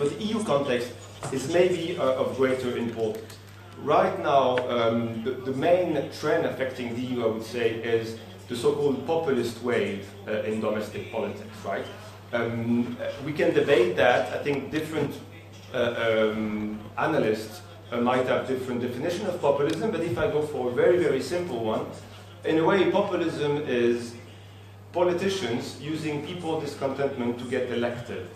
But the EU context is maybe of greater importance. Right now, the main trend affecting the EU, I would say, is the so-called populist wave in domestic politics, right? We can debate that. I think different analysts might have different definition of populism, but if I go for a very, very simple one, in a way, populism is politicians using people's discontentment to get elected,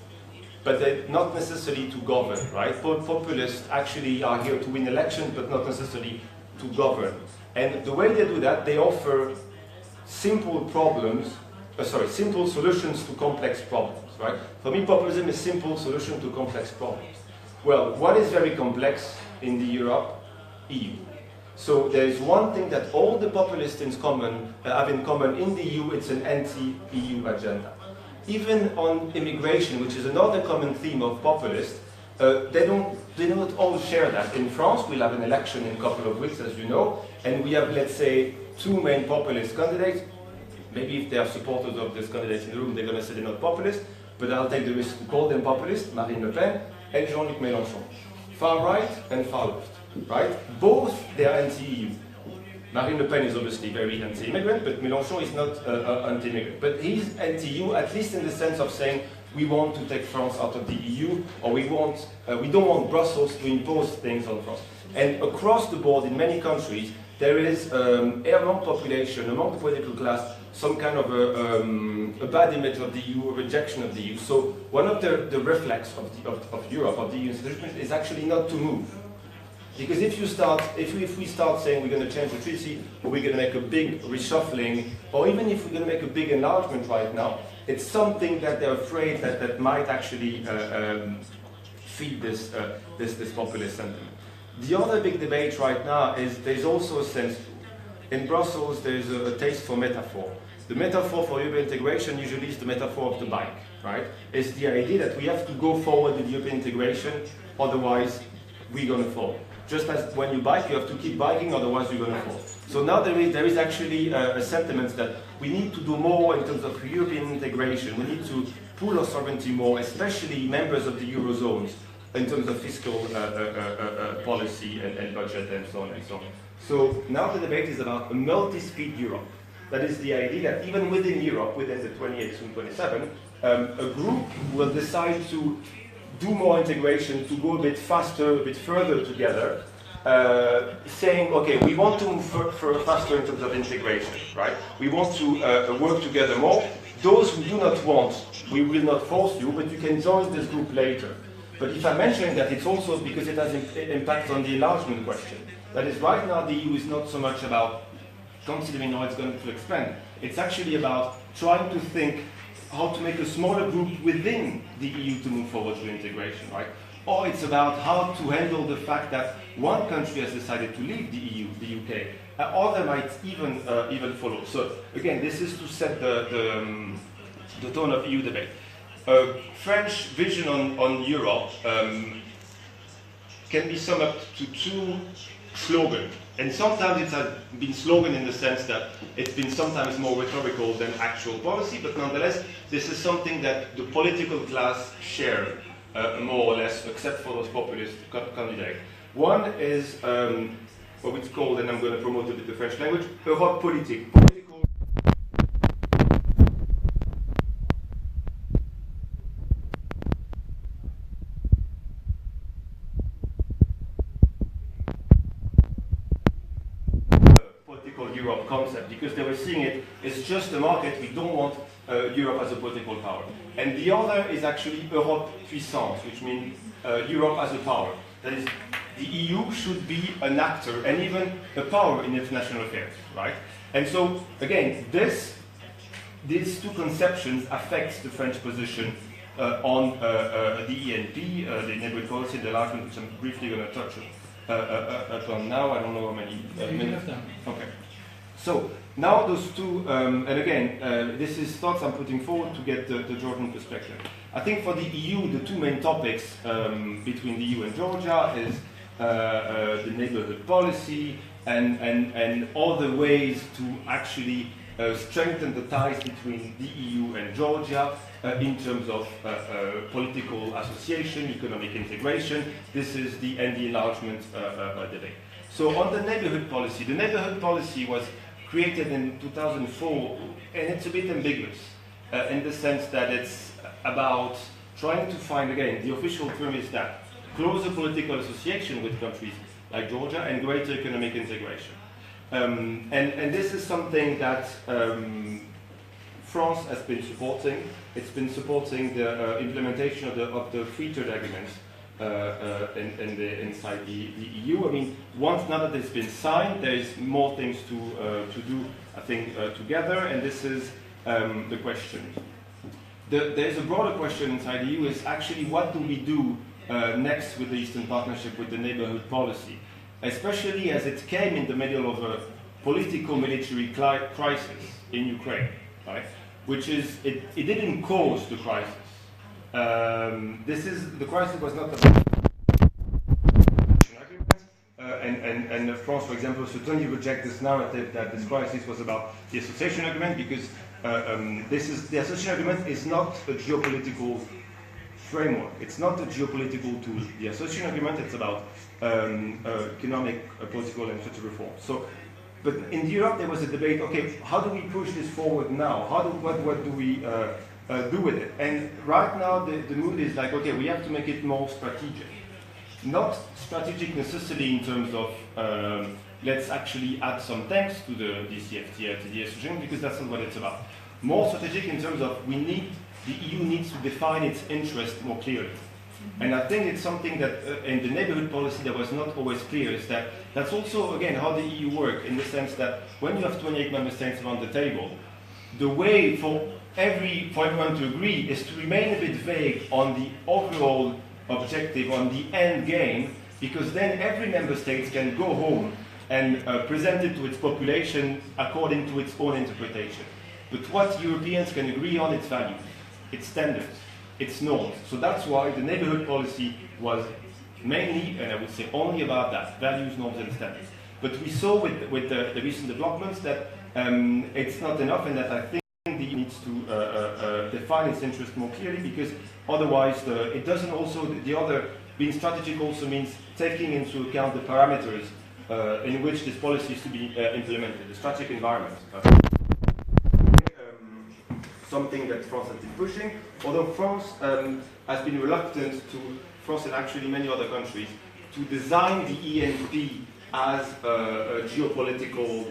but they're not necessarily to govern, right? Populists actually are here to win elections, but not necessarily to govern. And the way they do that, they offer simple simple solutions to complex problems, right? For me, populism is simple solution to complex problems. Well, what is very complex in the Europe? EU. So there is one thing that all the populists have in common in the EU, it's an anti-EU agenda. Even on immigration, which is another common theme of populists, they don't all share that. In France, we'll have an election in a couple of weeks, as you know, and we have, let's say, two main populist candidates. Maybe if they are supporters of this candidate in the room, they're going to say they're not populist, but I'll take the risk to call them populist, Marine Le Pen and Jean-Luc Mélenchon. Far right and far left, right? Both they are anti-EU. Marine Le Pen is obviously very anti-immigrant, but Mélenchon is not anti-immigrant. But he's anti-EU, at least in the sense of saying we want to take France out of the EU, or we don't want Brussels to impose things on France. And across the board, in many countries, there is among population, among the political class, some kind of a bad image of the EU, a rejection of the EU. So one of the reflex of Europe, of the EU institutions, is actually not to move. Because if we start saying we're going to change the treaty, or we're going to make a big reshuffling, or even if we're going to make a big enlargement right now, it's something that they're afraid that might actually feed this populist sentiment. The other big debate right now is there's also a sense, in Brussels there's a taste for metaphor. The metaphor for European integration usually is the metaphor of the bike, right? It's the idea that we have to go forward with European integration, otherwise we're going to fall. Just as when you bike, you have to keep biking, otherwise you're going to fall. So now there is actually a sentiment that we need to do more in terms of European integration. We need to pool our sovereignty more, especially members of the Eurozones, in terms of fiscal policy and budget and so on and so on. So now the debate is about a multi-speed Europe. That is the idea that even within Europe, within the 28, soon 27, a group will decide to do more integration, to go a bit faster, a bit further together, saying, okay, we want to move faster in terms of integration, right? We want to work together more. Those who do not want, we will not force you, but you can join this group later. But if I'm mentioning that, it's also because it has impact on the enlargement question. That is, right now the EU is not so much about considering how it's going to expand. It's actually about trying to think how to make a smaller group within the EU to move forward to integration, right? Or it's about how to handle the fact that one country has decided to leave the EU, the UK, other might even follow. So again, this is to set the tone of EU debate. French vision on Europe can be summed up to two slogans. And sometimes it has been slogan in the sense that it's been sometimes more rhetorical than actual policy, but nonetheless, this is something that the political class share more or less, except for those populist candidates. One is what it's called, and I'm going to promote it in the French language, Europe politique. Europe concept, because they were seeing it as just a market. We don't want Europe as a political power. And the other is actually Europe puissance, which means Europe as a power. That is, the EU should be an actor and even a power in international affairs, right? And so, again, these two conceptions affect the French position on the ENP, the neighbourhood policy, the enlargement, which I'm briefly going to touch upon now. I don't know how many minutes. Okay. So now those two, and again, this is thoughts I'm putting forward to get the Georgian perspective. I think for the EU, the two main topics between the EU and Georgia is the neighborhood policy and other ways to actually strengthen the ties between the EU and Georgia in terms of political association, economic integration. This is the enlargement debate. So on the neighborhood policy was created in 2004, and it's a bit ambiguous in the sense that it's about trying to find, again, the official term is that closer political association with countries like Georgia and greater economic integration. And this is something that France has been supporting. It's been supporting the implementation of the free trade agreements inside the EU. I mean, now that it's been signed, there is more things to do, I think, together, and this is the question. There's a broader question inside the EU is actually what do we do next with the Eastern Partnership, with the neighborhood policy, especially as it came in the middle of a political military crisis in Ukraine, right? Which is, it didn't cause the crisis. The crisis was not about and France, for example, certainly reject this narrative that this crisis was about the association agreement, because the association agreement is not a geopolitical framework. It's not a geopolitical tool. The association agreement, it's about economic, political, and social reform. So, but in Europe there was a debate. Okay, how do we push this forward now? What do we do with it? And right now the mood is like, okay, we have to make it more strategic. Not strategic necessarily in terms of let's actually add some tanks to the DCFTA, to the association, because that's not what it's about. More strategic in terms of the EU needs to define its interest more clearly. And I think it's something that in the neighborhood policy that was not always clear, is that that's also, again, how the EU works, in the sense that when you have 28 member states around the table, the way for everyone to agree is to remain a bit vague on the overall objective, on the end game, because then every member state can go home and present it to its population according to its own interpretation. But what Europeans can agree on, its values, its standards, its norms. So that's why the neighborhood policy was mainly, and I would say only, about that, values, norms, and standards. But we saw with the recent developments that it's not enough, and that I think the EU needs to define its interest more clearly, because otherwise it doesn't also, the other, being strategic also means taking into account the parameters in which this policy is to be implemented, the strategic environment. Something that France has been pushing, although France has been reluctant France and actually many other countries, to design the ENP as a geopolitical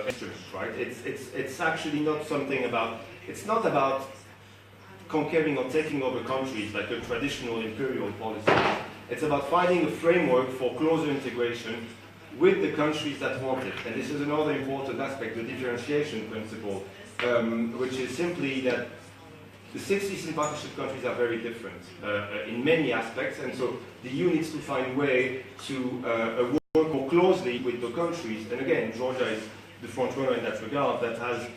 instrument, right? It's actually not something about, it's not about conquering or taking over countries like a traditional imperial policy. It's about finding a framework for closer integration with the countries that want it. And this is another important aspect, the differentiation principle, which is simply that the 6 Eastern Partnership countries are very different in many aspects, and so the EU needs to find a way to work more closely with the countries. And again, Georgia is the front runner in that regard, that has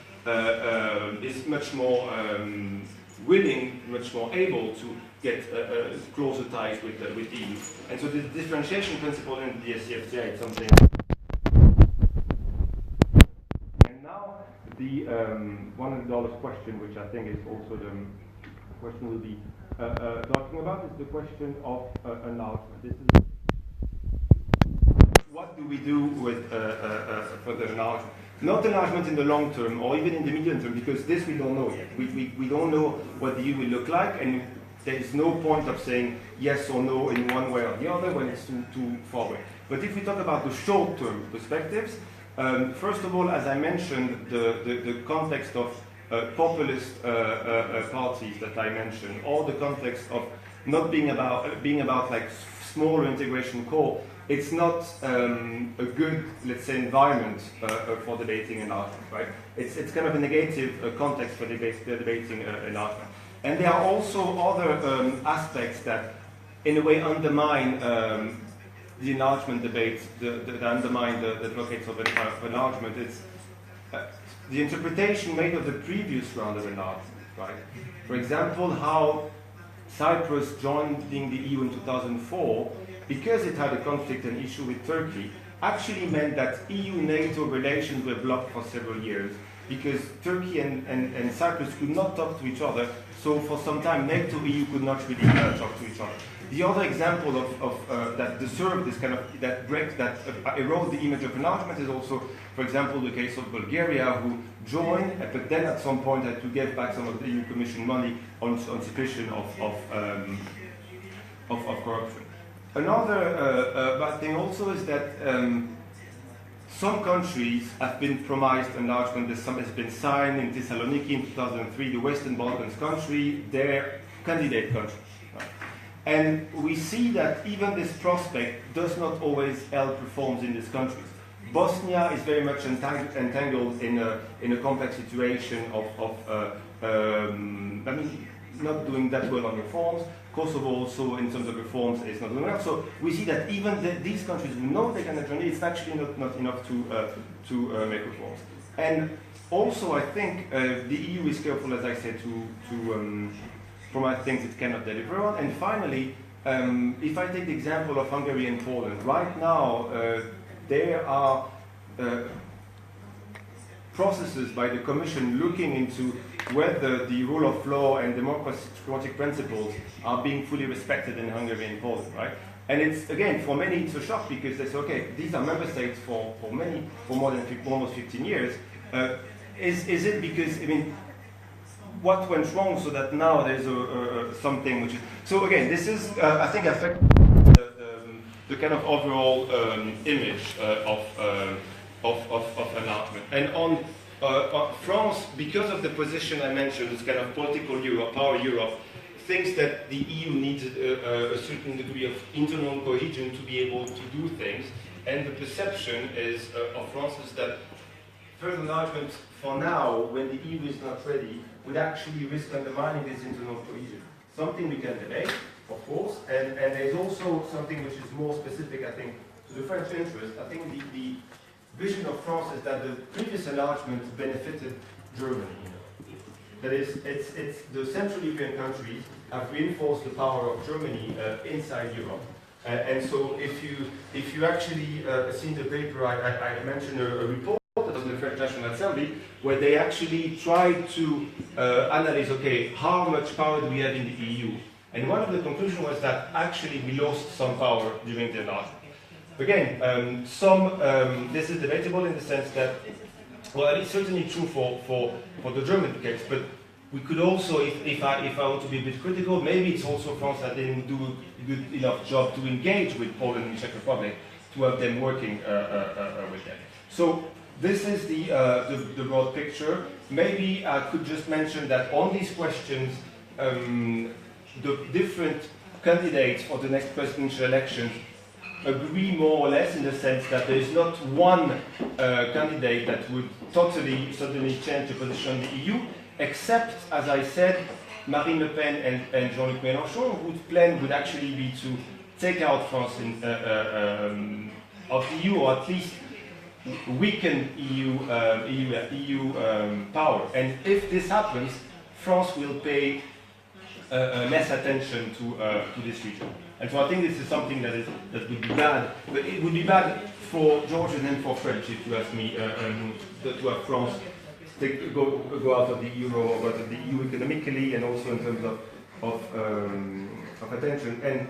is much more willing, much more able to get closer ties with the EU. And so the differentiation principle in the DCFTA is something. And now the $100 question, which I think is also the question we'll be talking about, is the question of enlargement. This is what do we do with further enlargement? Not enlargement in the long term, or even in the medium term, because this we don't know yet. We don't know what the EU will look like, and there is no point of saying yes or no in one way or the other when it's too far away. But if we talk about the short-term perspectives, first of all, as I mentioned, the context of populist parties that I mentioned, or the context of not being about like smaller integration core, it's not a good, let's say, environment for debating enlargement, right? It's kind of a negative context for debating enlargement. And there are also other aspects that, in a way, undermine the enlargement debate, that undermine the advocates of enlargement. It's the interpretation made of the previous round of enlargement, right? For example, how Cyprus joining the EU in 2004, because it had a conflict and issue with Turkey, actually meant that EU-NATO relations were blocked for several years, because Turkey and Cyprus could not talk to each other, so for some time NATO EU could not really talk to each other. The other example of that deserved this kind of, that erode the image of enlargement is also, for example, the case of Bulgaria, who joined, but then at some point had to give back some of the EU Commission money on suspicion of corruption. Another bad thing also is that some countries have been promised enlargement. Some has been signed in Thessaloniki in 2003, the Western Balkans country, they're candidate countries. Right? And we see that even this prospect does not always help reforms in these countries. Bosnia is very much entangled in a complex situation not doing that well on reforms. Kosovo also, in terms of reforms, is not doing enough. So we see that even these countries who know they can enter, it's actually not enough to make reforms. And also, I think the EU is careful, as I said, to promote things it cannot deliver on. And finally, if I take the example of Hungary and Poland, right now there are processes by the Commission looking into whether the rule of law and democratic principles are being fully respected in Hungary and Poland, right? And it's, again, for many it's a shock because they say, okay, these are member states for more than almost 15 years. Is it because, I mean, what went wrong so that now there's something which is... So again, this is, I think, affecting the kind of overall image of enlargement. And on France, because of the position I mentioned, this kind of political Europe, power Europe, thinks that the EU needs a certain degree of internal cohesion to be able to do things. And the perception is of France is that further enlargement, for now, when the EU is not ready, would actually risk undermining this internal cohesion. Something we can debate, of course, and there's also something which is more specific, I think, to the French interest. I think the vision of France is that the previous enlargement benefited Germany. That is, it's the Central European countries have reinforced the power of Germany inside Europe. And so if you actually see the paper, I mentioned a report that was in the French National Assembly, where they actually tried to analyze, okay, how much power do we have in the EU? And one of the conclusions was that actually we lost some power during the enlargement. Again, this is debatable in the sense that, well, it's certainly true for the German case, but we could also, if I want to be a bit critical, maybe it's also France that didn't do a good enough job to engage with Poland and Czech Republic to have them working with them. So this is the broad picture. Maybe I could just mention that on these questions, the different candidates for the next presidential elections agree more or less in the sense that there is not one candidate that would totally suddenly change the position of the EU, except, as I said, Marine Le Pen and Jean-Luc Mélenchon, whose plan would actually be to take out France of the EU, or at least weaken EU power. And if this happens, France will pay less attention to this region. And so I think this is something that would be bad. But it would be bad for Georgians and for French, if you ask me, to have France go out of the euro or out of the EU economically and also in terms of attention. And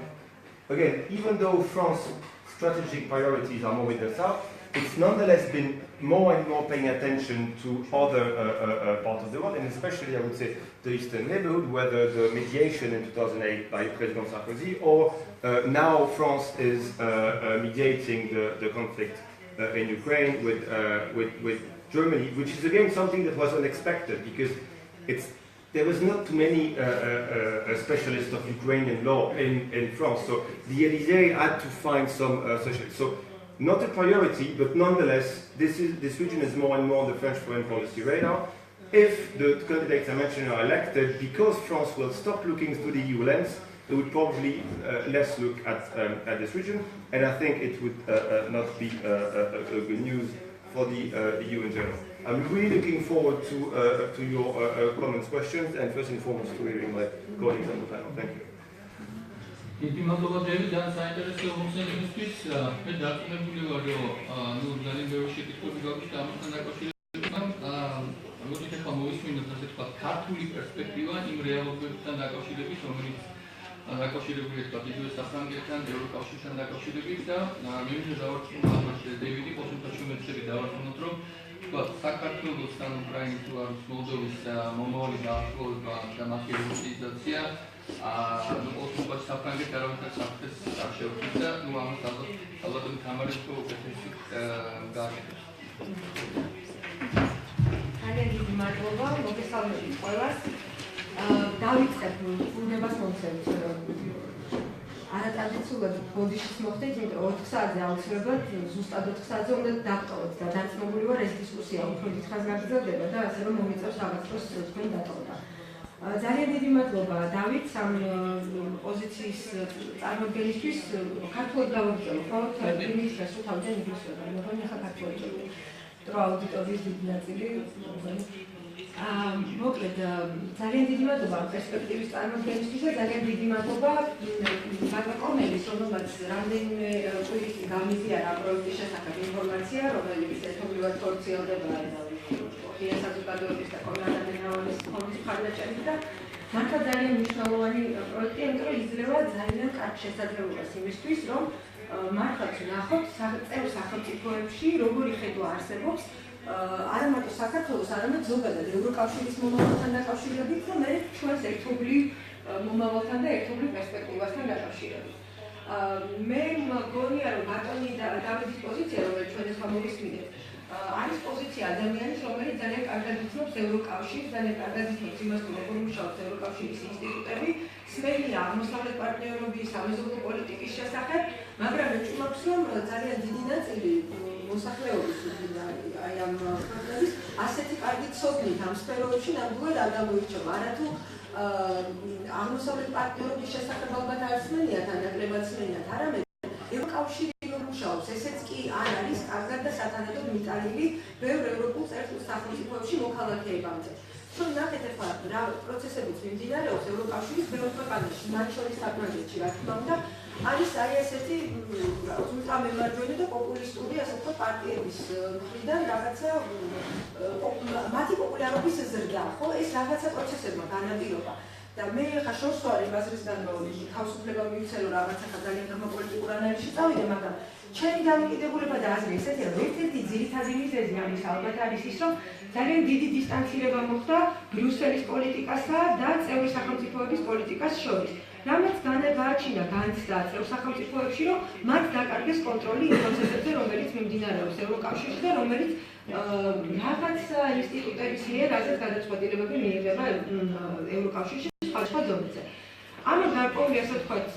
again, even though France's strategic priorities are more with the south, it's nonetheless been more and more paying attention to other parts of the world, and especially, I would say, the Eastern neighborhood, whether the mediation in 2008 by President Sarkozy, or now France is mediating the conflict in Ukraine with Germany, which is again something that was unexpected, because there was not too many specialists of Ukrainian law in France, so the Élysée had to find some specialists. So, not a priority, but nonetheless, this region is more and more on the French foreign policy radar. If the candidates I mentioned are elected, because France will stop looking through the EU lens, they would probably less look at this region, and I think it would not be good news for the EU in general. I'm really looking forward to your comments, questions, and first and foremost to hearing my colleagues on the panel. Thank you. Ultima dovolte da zainteresovaných investic dalšímu budování nurgalin využít jako využít tam na ქართული პერსპექტივა იმ რეალობებთან დაკავშირებით, რომელიც დაკავშირებულია იდეო საფრანგეთთან, ევროკავშირთან დაკავშირებით და მე დავარწმუნებულია დევიდი კონსულტაციუმებში დავარწმუნოთ, რომ საქართველოსთან უკრაინის თუ არის მოლდოვის მომავალი დაახლოება და მათი ევროპეიზაცია ოთხ საფრანგეთს არავითარ საფრთხეს არ შეუქმნის და ამას ალბათ თამარის თუ უკეთესი გააკეთებს. ძალიან დიდი მადლობა, მოგესალმებით ყველას. დავიწყებ უნებას მომცემთ. არატრადიციულად ბოდიშის მოხდეთ, იმიტომ რომ 4 საათზე აუცილებლად, ზუსტად 4 საათზე უნდა დავტოვოთ და დარწმუნებული ვარ, ეს დისკუსია უფრო დიდხანს გაგრძელდება და ასე რომ მომიწევს რაღაც დროს თქვენ დატოვება. ძალიან დიდი მადლობა დავით ამ პოზიციის წარმოდგენისთვის. ქართულად გავაგრძელო, ხო? იმის გასულ თავიდან ინგლისურად, მაგრამ ახლა ქართულად ვწოდე. დრო აუდიტორიის დიდი ნაწილი მოკლედ ძალიან დიდი მადლობა პერსპექტივის წარმოდგენისთვის და ძალიან დიდი მადლობა მაგაკომელის, რომელმაც რამდენიმე კვირის წინ გამიზიარა პროექტის შესახებ ინფორმაცია, რომელიც ერთობლივად ხორციელდება საზოგადოების და კონდრად ადენაუერის ფონდის მხარდაჭერით და მართლა ძალიან მნიშვნელოვანი პროექტი, იმიტომ რომ იძლევა ძალიან კარგ შესაძლებლობას იმისთვის, რომ მართლაც ვნახოთ წევრ სახელმწიფოებში როგორი ხედვა არსებობს არა მარტო საქართველოს, არამედ ზოგადად ევროკავშირის მომავალთან დაკავშირებით და მე ჩვენს ერთობლივ მომავალთან და ერთობლივ პერსპექტივასთან დაკავშირებით. მე მგონია, რომ ბატონი დავიდის პოზიცია, რომელიც ჩვენ ახლა მოვისმინეთ, არის პოზიცია ადამიანის, რომელიც ძალიან კარგად იცნობს ევროკავშირს, ძალიან კარგად იცნობს იმას, თუ როგორ მუშაობს ევროკავშირის ინსტიტუტები, სმენია აღმოსავლეთ პარტნიორობის, სამეზობლო პოლიტიკის შესახებ, მაგრამ ეჭვმაქვს, რომ ძალიან დიდი ნაწილი მოსახლეობის აი ამ ქვეყნების ასეთი კარგი ცოდნით ამ სფეროებში ნამდვილად არ გამოირჩევა. არათუ აღმოსავლეთ პარტნიორობის შესახებ ალბათ არ სმენიათ, ანაკლებად სმენიათ, არამედ ევროკავშირი მუშაობს, ესეც კი არ არის კარგად და სათანადოდ მიტანილი ბევრ ევროპულ სახელმწიფოებში მოქალაქეებამდე. ჩვენ ნახეთ ახლა რა პროცესებიც მიმდინარეობს ევროკავშირის ბევრ ქვეყანაში, მათ შორის საფრანგეთში, რა თქმა უნდა, არის აი ესეთი ულტრამემარჯვენე და პოპულისტური, ასე ვთქვათ, პარტიების მხრიდან რაღაცა მათი პოპულარობის ზრდა, ხო? ეს რაღაცა პროცესებმა განაპირობა. და მე ხა შორს ვარ იმ აზრისგან, რომ თავისუფლება მივცე, რომ რაღაცა ხა ძალიან გამოპოლიტიკურ ანალიზში წავიდე, მაგრამ ჩემი დამოკიდებულება და აზრი ესეთია, რომ ერთ-ერთი ძირითადი მიზეზი ამის ალბათ არის ის, რომ ძალიან დიდი დისტანცირება მოხდა ბრიუსელის პოლიტიკასა და წევრი სახელმწიფოების პოლიტიკას შორის. რამაც გააჩინა განცდა წევր სახელმწიფოებში, რომ მათ დაკარგეს კონტროლი იმ პროცესებზე, რომელიც მიმდინარეობს ევროკავშირში და რომელიც რაღაც ინსტიტუტების მიერ ასეთ გადაწყვეტილებები მიიღება ევროკავშირში სხვადასხვა დონეზე. ამან გარკვეული, ასე ვთქვათ,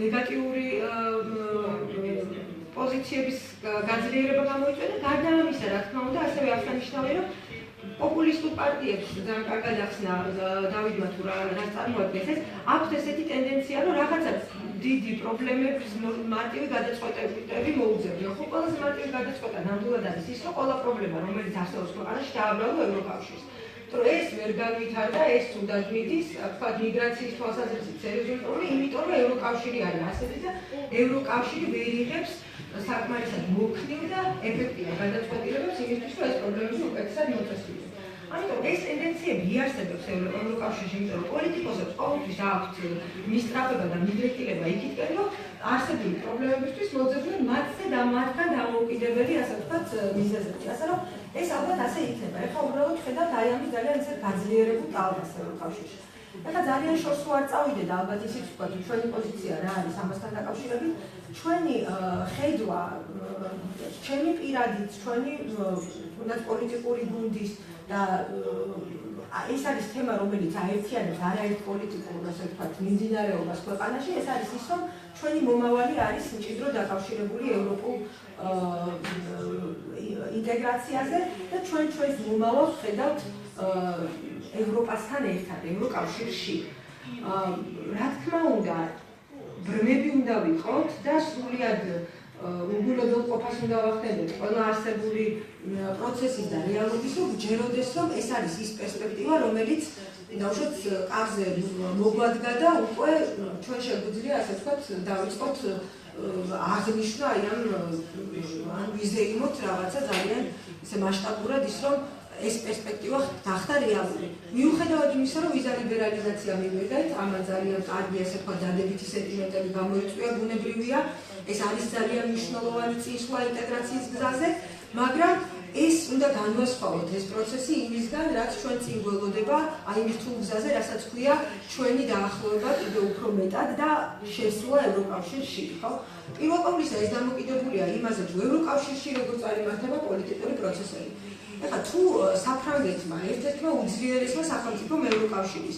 ნეგატიური პოზიციების გაძლიერება გამოიწვია და გარდა ამისა, რა თქმა უნდა, ასევე აღსანიშნავია, რომ პოპულისტურ პარტიებს ძალიან კარგად ახსნა დავიდმა თუ რა წარმოადგენს ეს, აქვს ესეთი ტენდენცია, რომ რაღაცა დიდი პრობლემების მარტივი გადაწყვეტები მოუძებნო. ხო, ყველაზე მარტივი გადაწყვეტა ნამდვილად არის ის, რომ ყველა პრობლემა, რომელიც არსებობს ქვეყანაში, დააბრალო ევროკავშირს. რომ ეს ვერ განვითარდა, ეს უნდა მიდის, თქვათ, მიგრაციის თვალსაზრისით სერიოზული, იმიტომ რომ ევროკავშირი არის ასეთი და ევროკავშირი ვერ იღებს საკმარისად მოქნილ და ეფექტიან გადაწყვეტილებებს იმისთვის, რომ ეს პრობლემები უკეთესად მოწესრიგდეს. ამიტომ ეს ტენდენციები იარსებებს ევროკავშირში, იმიტომ რომ პოლიტიკოსებს ყოველთვის აქვთ მისწრაფება და მიდრეკილება იქითკენ, რომ არსებული პრობლემებისთვის მოძებნեն მათზე და მათგან დამოუკიდებელი, ასე ვთქვათ, მიზეზები. ასე რომ ეს ალბათ ასე იქნება. ეხლა უბრალოდ ხედავთ აი ამის ძალიან ისეთ გაძლიერებულ ტალღას ევროკავშირში. ეხლა ძალიან შორს ვარ წავიდე და ალბათ ისიც ვთქვათ, ჩვენი პოზიცია რა არის ამასთან დაკავშირებით. ჩვენი ხედვა, ჩემი პირადით, ჩვენი თუნდაც პოლიტიკური გუნდის და ეს არის თემა, რომელიც აერთიანებს არაერთ პოლიტიკურ, ასე ვთქვათ, მიმდინარეობას ქვეყანაში, ეს არის ის, რომ ჩვენი მომავალი არის მჭიდრო დაკავშირებული ევროპულ ინტეგრაციაზე და ჩვენს მომავალს ხედავთ ევროპასთან ერთად, ევროკავშირში. რა თქმა უნდა, ბრმები უნდა ვიყოთ და სრულად უგულოდელყოფას უნდა ვახდენოთ ყველა არსებული პროცესის და რეალობის, რომ ჯეროდეს, რომ ეს არის ის პერსპექტივა, რომელიც დაუშვათ კარზე მოგვადგა და უკვე ჩვენ შეგვიძლია, ასე ვთქვათ, დავიწყოთ აღნიშნა აი ამ ვიზეიმოთ რაღაცა ძალიან ისე მასშტაბურად ის, რომ ეს პერსპექტივა გახდა რეალური. მიუხედავად იმისა, რომ ვიზა ლიბერალიზაცია მივიღეთ, ამან ძალიან კარგი ასე თქვა დადებითი სენტიმენტები გამოიწვია, ბუნებრივია, ეს არის ძალიან მნიშვნელოვანი წინსვლა ინტეგრაციის გზაზე, მაგრამ ეს უნდა განვასხვაოთ ეს პროცესი იმისგან, რაც ჩვენ წინ გველოდება, აი იმ რთულ გზაზე, რასაც ქვია ჩვენი დაახლოება კიდევ უფრო მეტად და შესვლა ევროკავშირში, ხო? პირველ ყოვლისა ეს დამოკიდებულია იმაზე, თუ ევროკავშირში როგორ წარიმართება პოლიტიკური პროცესები. ეხლა თუ საფრანგეთმა ერთ-ერთმა უძლიერესმა სახელმწიფომ ევროკავშირის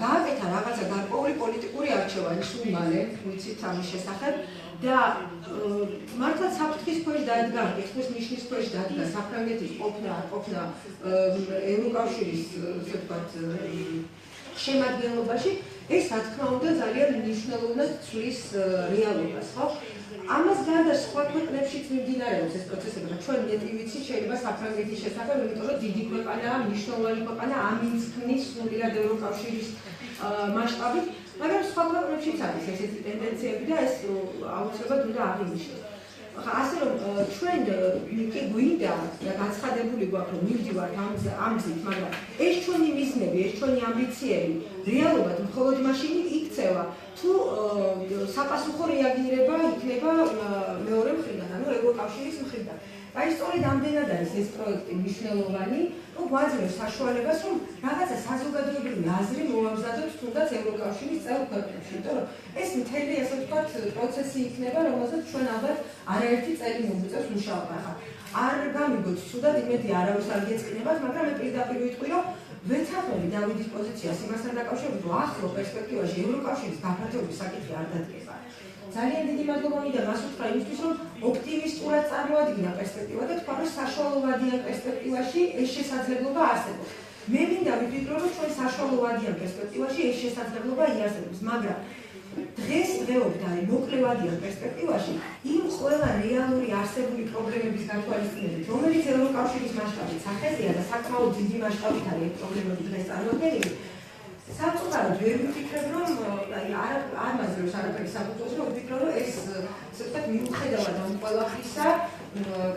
გააკეთა რაღაცა გარკვეული პოლიტიკური არჩევანი სულ მალე, ვიცით ამის შესახებ და მართლა საფრთხის ქვეშ დადგა, ეხლის ნიშნის ქვეშ დადგა საფრანგეთის ყოფნა ევროკავშირის, ასე ვთქვათ, შემადგენლობაში, ეს რა თქმა უნდა ძალიან მნიშვნელოვნად ცვლის რეალობას, ხო? ამას გარდა სხვა ქვეყნებშიც მიმდინარეობს ეს პროცესები, რა ჩვენ მეტი ვიცით შეიძლება საფრანგეთის შესახებ, იმიტომ რომ დიდი ქვეყანაა, მნიშვნელოვანი ქვეყანა, ამინც ქმნის სრულიად ევროკავშირის მასშტაბით, მაგრამ სხვა ქვეყნებშიც არის ესეთი ტენდენციები და ეს აუცილებლად უნდა აღინიშნოს. ასე რომ ჩვენ კი გვინდა და გაცხადებული გვაქვს რომ მივდივართ ამ გზით, მაგრამ ეს ჩვენი მიზნები, ეს ჩვენი ამბიციები რეალურად მხოლოდ მაშინ იქცევა, თუ საპასუხო რეაგირება იქნება მეორე მხრიდან, ანუ ევროკავშირის მხრიდან. აი სწორედ ამდენად არის ეს პროექტი მნიშვნელოვანი, რომ გვაძლევს საშუალებას, რომ რაღაცა საზოგადოებრივი აზრი მოვამზადოთ თუნდაც ევროკავშირის წევრ ქვეყნებში, იმიტომ რომ ეს მთელი ასე ვთქვათ პროცესი იქნება, რომელსაც ჩვენ ალბათ არაერთი წელი მოგვიწევს მუშაობა. ახლა არ გამიგოთ ცუდად, იმედი არავის არ გეწყინებათ, მაგრამ მე პირდაპირ ვიტყვი, რომ ვეცადები დავიდის პოზიციას იმასთან დაკავშირებით, რომ ახლო პერსპექტივაში ევროკავშირის გაფართოების საკითხი არ დადგება. ძალიან დიდი მადლობა მინდა მას უთხრა იმისთვის, რომ ოპტიმისტურად წარმოადგინა პერსპექტივა და თქვა, რომ საშუალოვადიან პერსპექტივაში ეს შესაძლებლობა არსებობს. მე მინდა ვიფიქრო, რომ ჩვენ საშუალოვადიან პერსპექტივაში ეს შესაძლებლობა იარსებობს, მაგრამ დღესდღეობით არის მოკლევადიან პერსპექტივაში იმ ყველა რეალური არსებული პრობლემების გათვალისწინებით, რომელიც ევროკავშირის მასშტაბით სახეზეა და საკმაოდ დიდი მასშტაბით არის ეს პრობლემები დღეს წარმოდგენილი. სამწუხაროდ ვერ ვფიქრებ, რომ არ მაძლევს არაფერი საფუძველს, რომ ვფიქრობ, რომ ეს ცოტა მიუხედავად ამ ყველაფრისა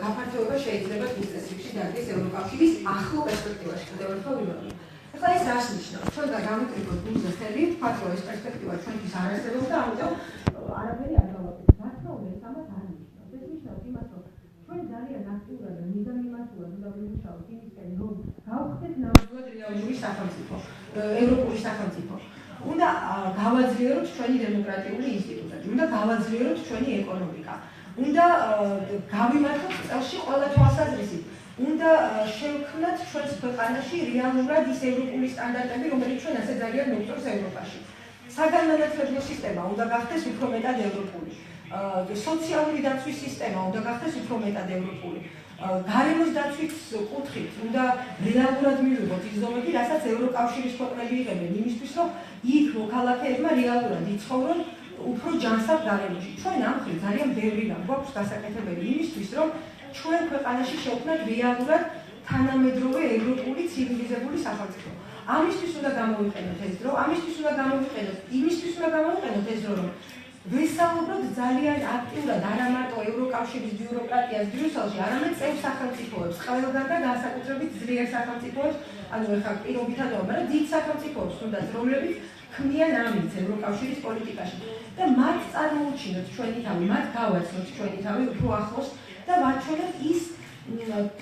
გაფართოება შეიძლება დღის წესრიგში დადგეს ევროკავშირის ახლო პერსპექტივაში. კიდევ ერთხელ ვიმეორებ. ახლა ეს რას ნიშნავს? ჩვენ გამიკრიბოთ გულზე ხელი, ვთქვათ, რომ ეს პერსპექტივა ჩვენთვის არ არსებობს და ამიტომ არაფერი არ გავაკეთებთ. რა თქმა უნდა, ეს ამას არ ნიშნავს. ეს ნიშნავს იმას, რომ ჩვენ ძალიან აქტიურად და მიზანმიმართულად უნდა ვიმუშაოთ იმისკენ, რომ გავხდეთ ნამდვილად რეალური სახელმწიფო, ევროპული სახელმწიფო. უნდა გავაძლიეროთ ჩვენი დემოკრატიული ინსტიტუტები, უნდა გავაძლიეროთ ჩვენი ეკონომიკა, უნდა გავიმართოთ წელში ყველა თვალსაზრისით, უნდა შევქმნათ ჩვენს ქვეყანაში რეალურად ის ევროპული სტანდარტები, რომელიც ჩვენ ასე ძალიან მოგწონს ევროპაში. საგანმანათლებლო სისტემა უნდა გახდეს უფრო მეტად ევროპული. სოციალური დაცვის სისტემა უნდა გახდეს უფრო მეტად ევროპული. გარემოს დაცვის კუთხით უნდა რეალურად მივიღოთ ის ზომები, რასაც ევროკავშირის ქვეყნები იღებენ იმისთვის, რომ იქ მოქალაქეებმა რეალურად იცხოვრონ უფრო ჯანსაღ გარემოში. ჩვენ ამ მხრივ ძალიან ბევრი რამ გვაქვს გასაკეთებელი იმისთვის, რომ ჩვენ ქვეყანაში შევქმნათ რეალურად თანამედროვე ევროპული ცივილიზებული სახელმწიფო. ამისთვის უნდა გამოვიყენოთ ეს დრო, ამისთვის უნდა გამოვიყენოთ, იმისთვის უნდა გამოვიყენოთ ეს დრო, რომ ვესაუბროთ ძალიან აქტიურად არა მარტო ევროკავშირის ბიუროკრატიას ბრიუსელში, არამედ წევრ სახელმწიფოებს, ყველგან და განსაკუთრებით ძლიერ სახელმწიფოებს, ანუ ეხლა პირობითადაა, მაგრამ დიდ სახელმწიფოებს თუნდაც, რომლებიც ქმნიან ამინდს ევროკავშირის პოლიტიკაში და მათ წარმოუჩინოთ ჩვენი თავი, მათ გავაცნოთ ჩვენი თავი უფრო ახლოს და ვარჩევთ ის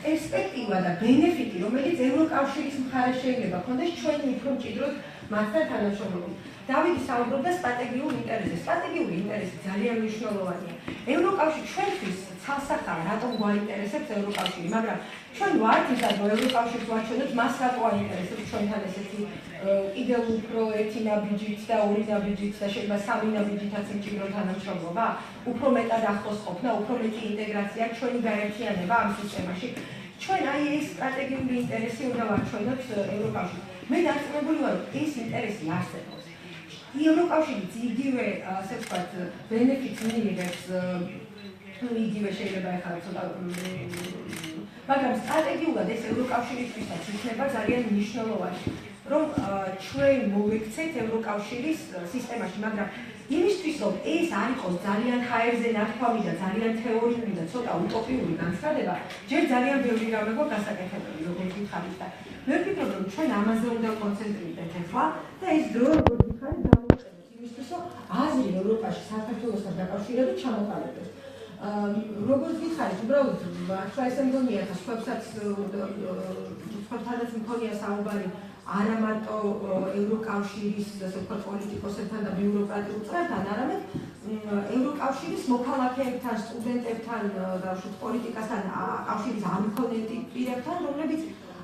პერსპექტივა და ბენეფიტი, რომელიც ევროკავშირის მხარეს შეიძლება ქონდეს ჩვენი უფრო მჭიდროდ მათთან თანამშრომლობით. დავიდი საუბრობდა სტრატეგიულ ინტერესზე. სტრატეგიული ინტერესი ძალიან მნიშვნელოვანია. ევროკავშირი ჩვენთვის ცალსახაა, რატომ გვაინტერესებს ევროკავშირი, მაგრამ ჩვენ ვართ ისად, რომ ევროკავშირს ვარჩევთ, მას რატო აინტერესებს ჩვენთან ესეთი კიდევ უფრო ერთი ნაბიჯით და ორი ნაბიჯით და შეიძლება სამი ნაბიჯითაც მჭიდრო თანამშრომლობა, უფრო მეტად ახლოს ყოფნა, უფრო მეტი ინტეგრაცია, ჩვენი გაერთიანება ამ სისტემაში. ჩვენ აი ეს სტრატეგიული ინტერესი უნდა ვარჩევთ ევროკავშირს. მე დარწმუნებული ვარ, რომ ეს ინტერესი არსებობს. ევროკავშირიც იგივე, ასე ვთქვათ, ბენეფიტს მიიღებს, იგივე შეიძლება ეხლა ცოტა, მაგრამ სტრატეგიულად ეს ევროკავშირისთვისაც იქნება ძალიან მნიშვნელოვანი. რომ ჩვენ მოვექცეთ ევროკავშირის სისტემაში, მაგრამ იმისთვის, რომ ეს არ იყოს ძალიან ჰაერზე ნათქვამი და ძალიან თეორიული და ცოტა утопიური განცხადება, ჯერ ძალიან ბევრი რამე გვაქვს გასაკეთებელი, როგორც გითხარით და მე ვფიქრობ, რომ ჩვენ ამაზე უნდა კონცენტრირდეთ ახლა და ეს დრო, როგორც გითხარით, დავუყენოთ იმისთვის, რომ აზრი ევროპაში საქართველოსთან დაკავშირებით ჩამოყალიბდეს. როგორც გითხარით, უბრალოდ ახლა ესე მგონია, ხა სხვებთანაც მქონია საუბარი არა მარტო ევროკავშირის ასე ვთქვათ პოლიტიკოსებთან და ბიუროკრატიულ წრეებთან, არამედ ევროკავშირის მოქალაქეებთან, სტუდენტებთან და პოლიტიკასთან კავშირის ამქონეტი პირებთან, რომლებიც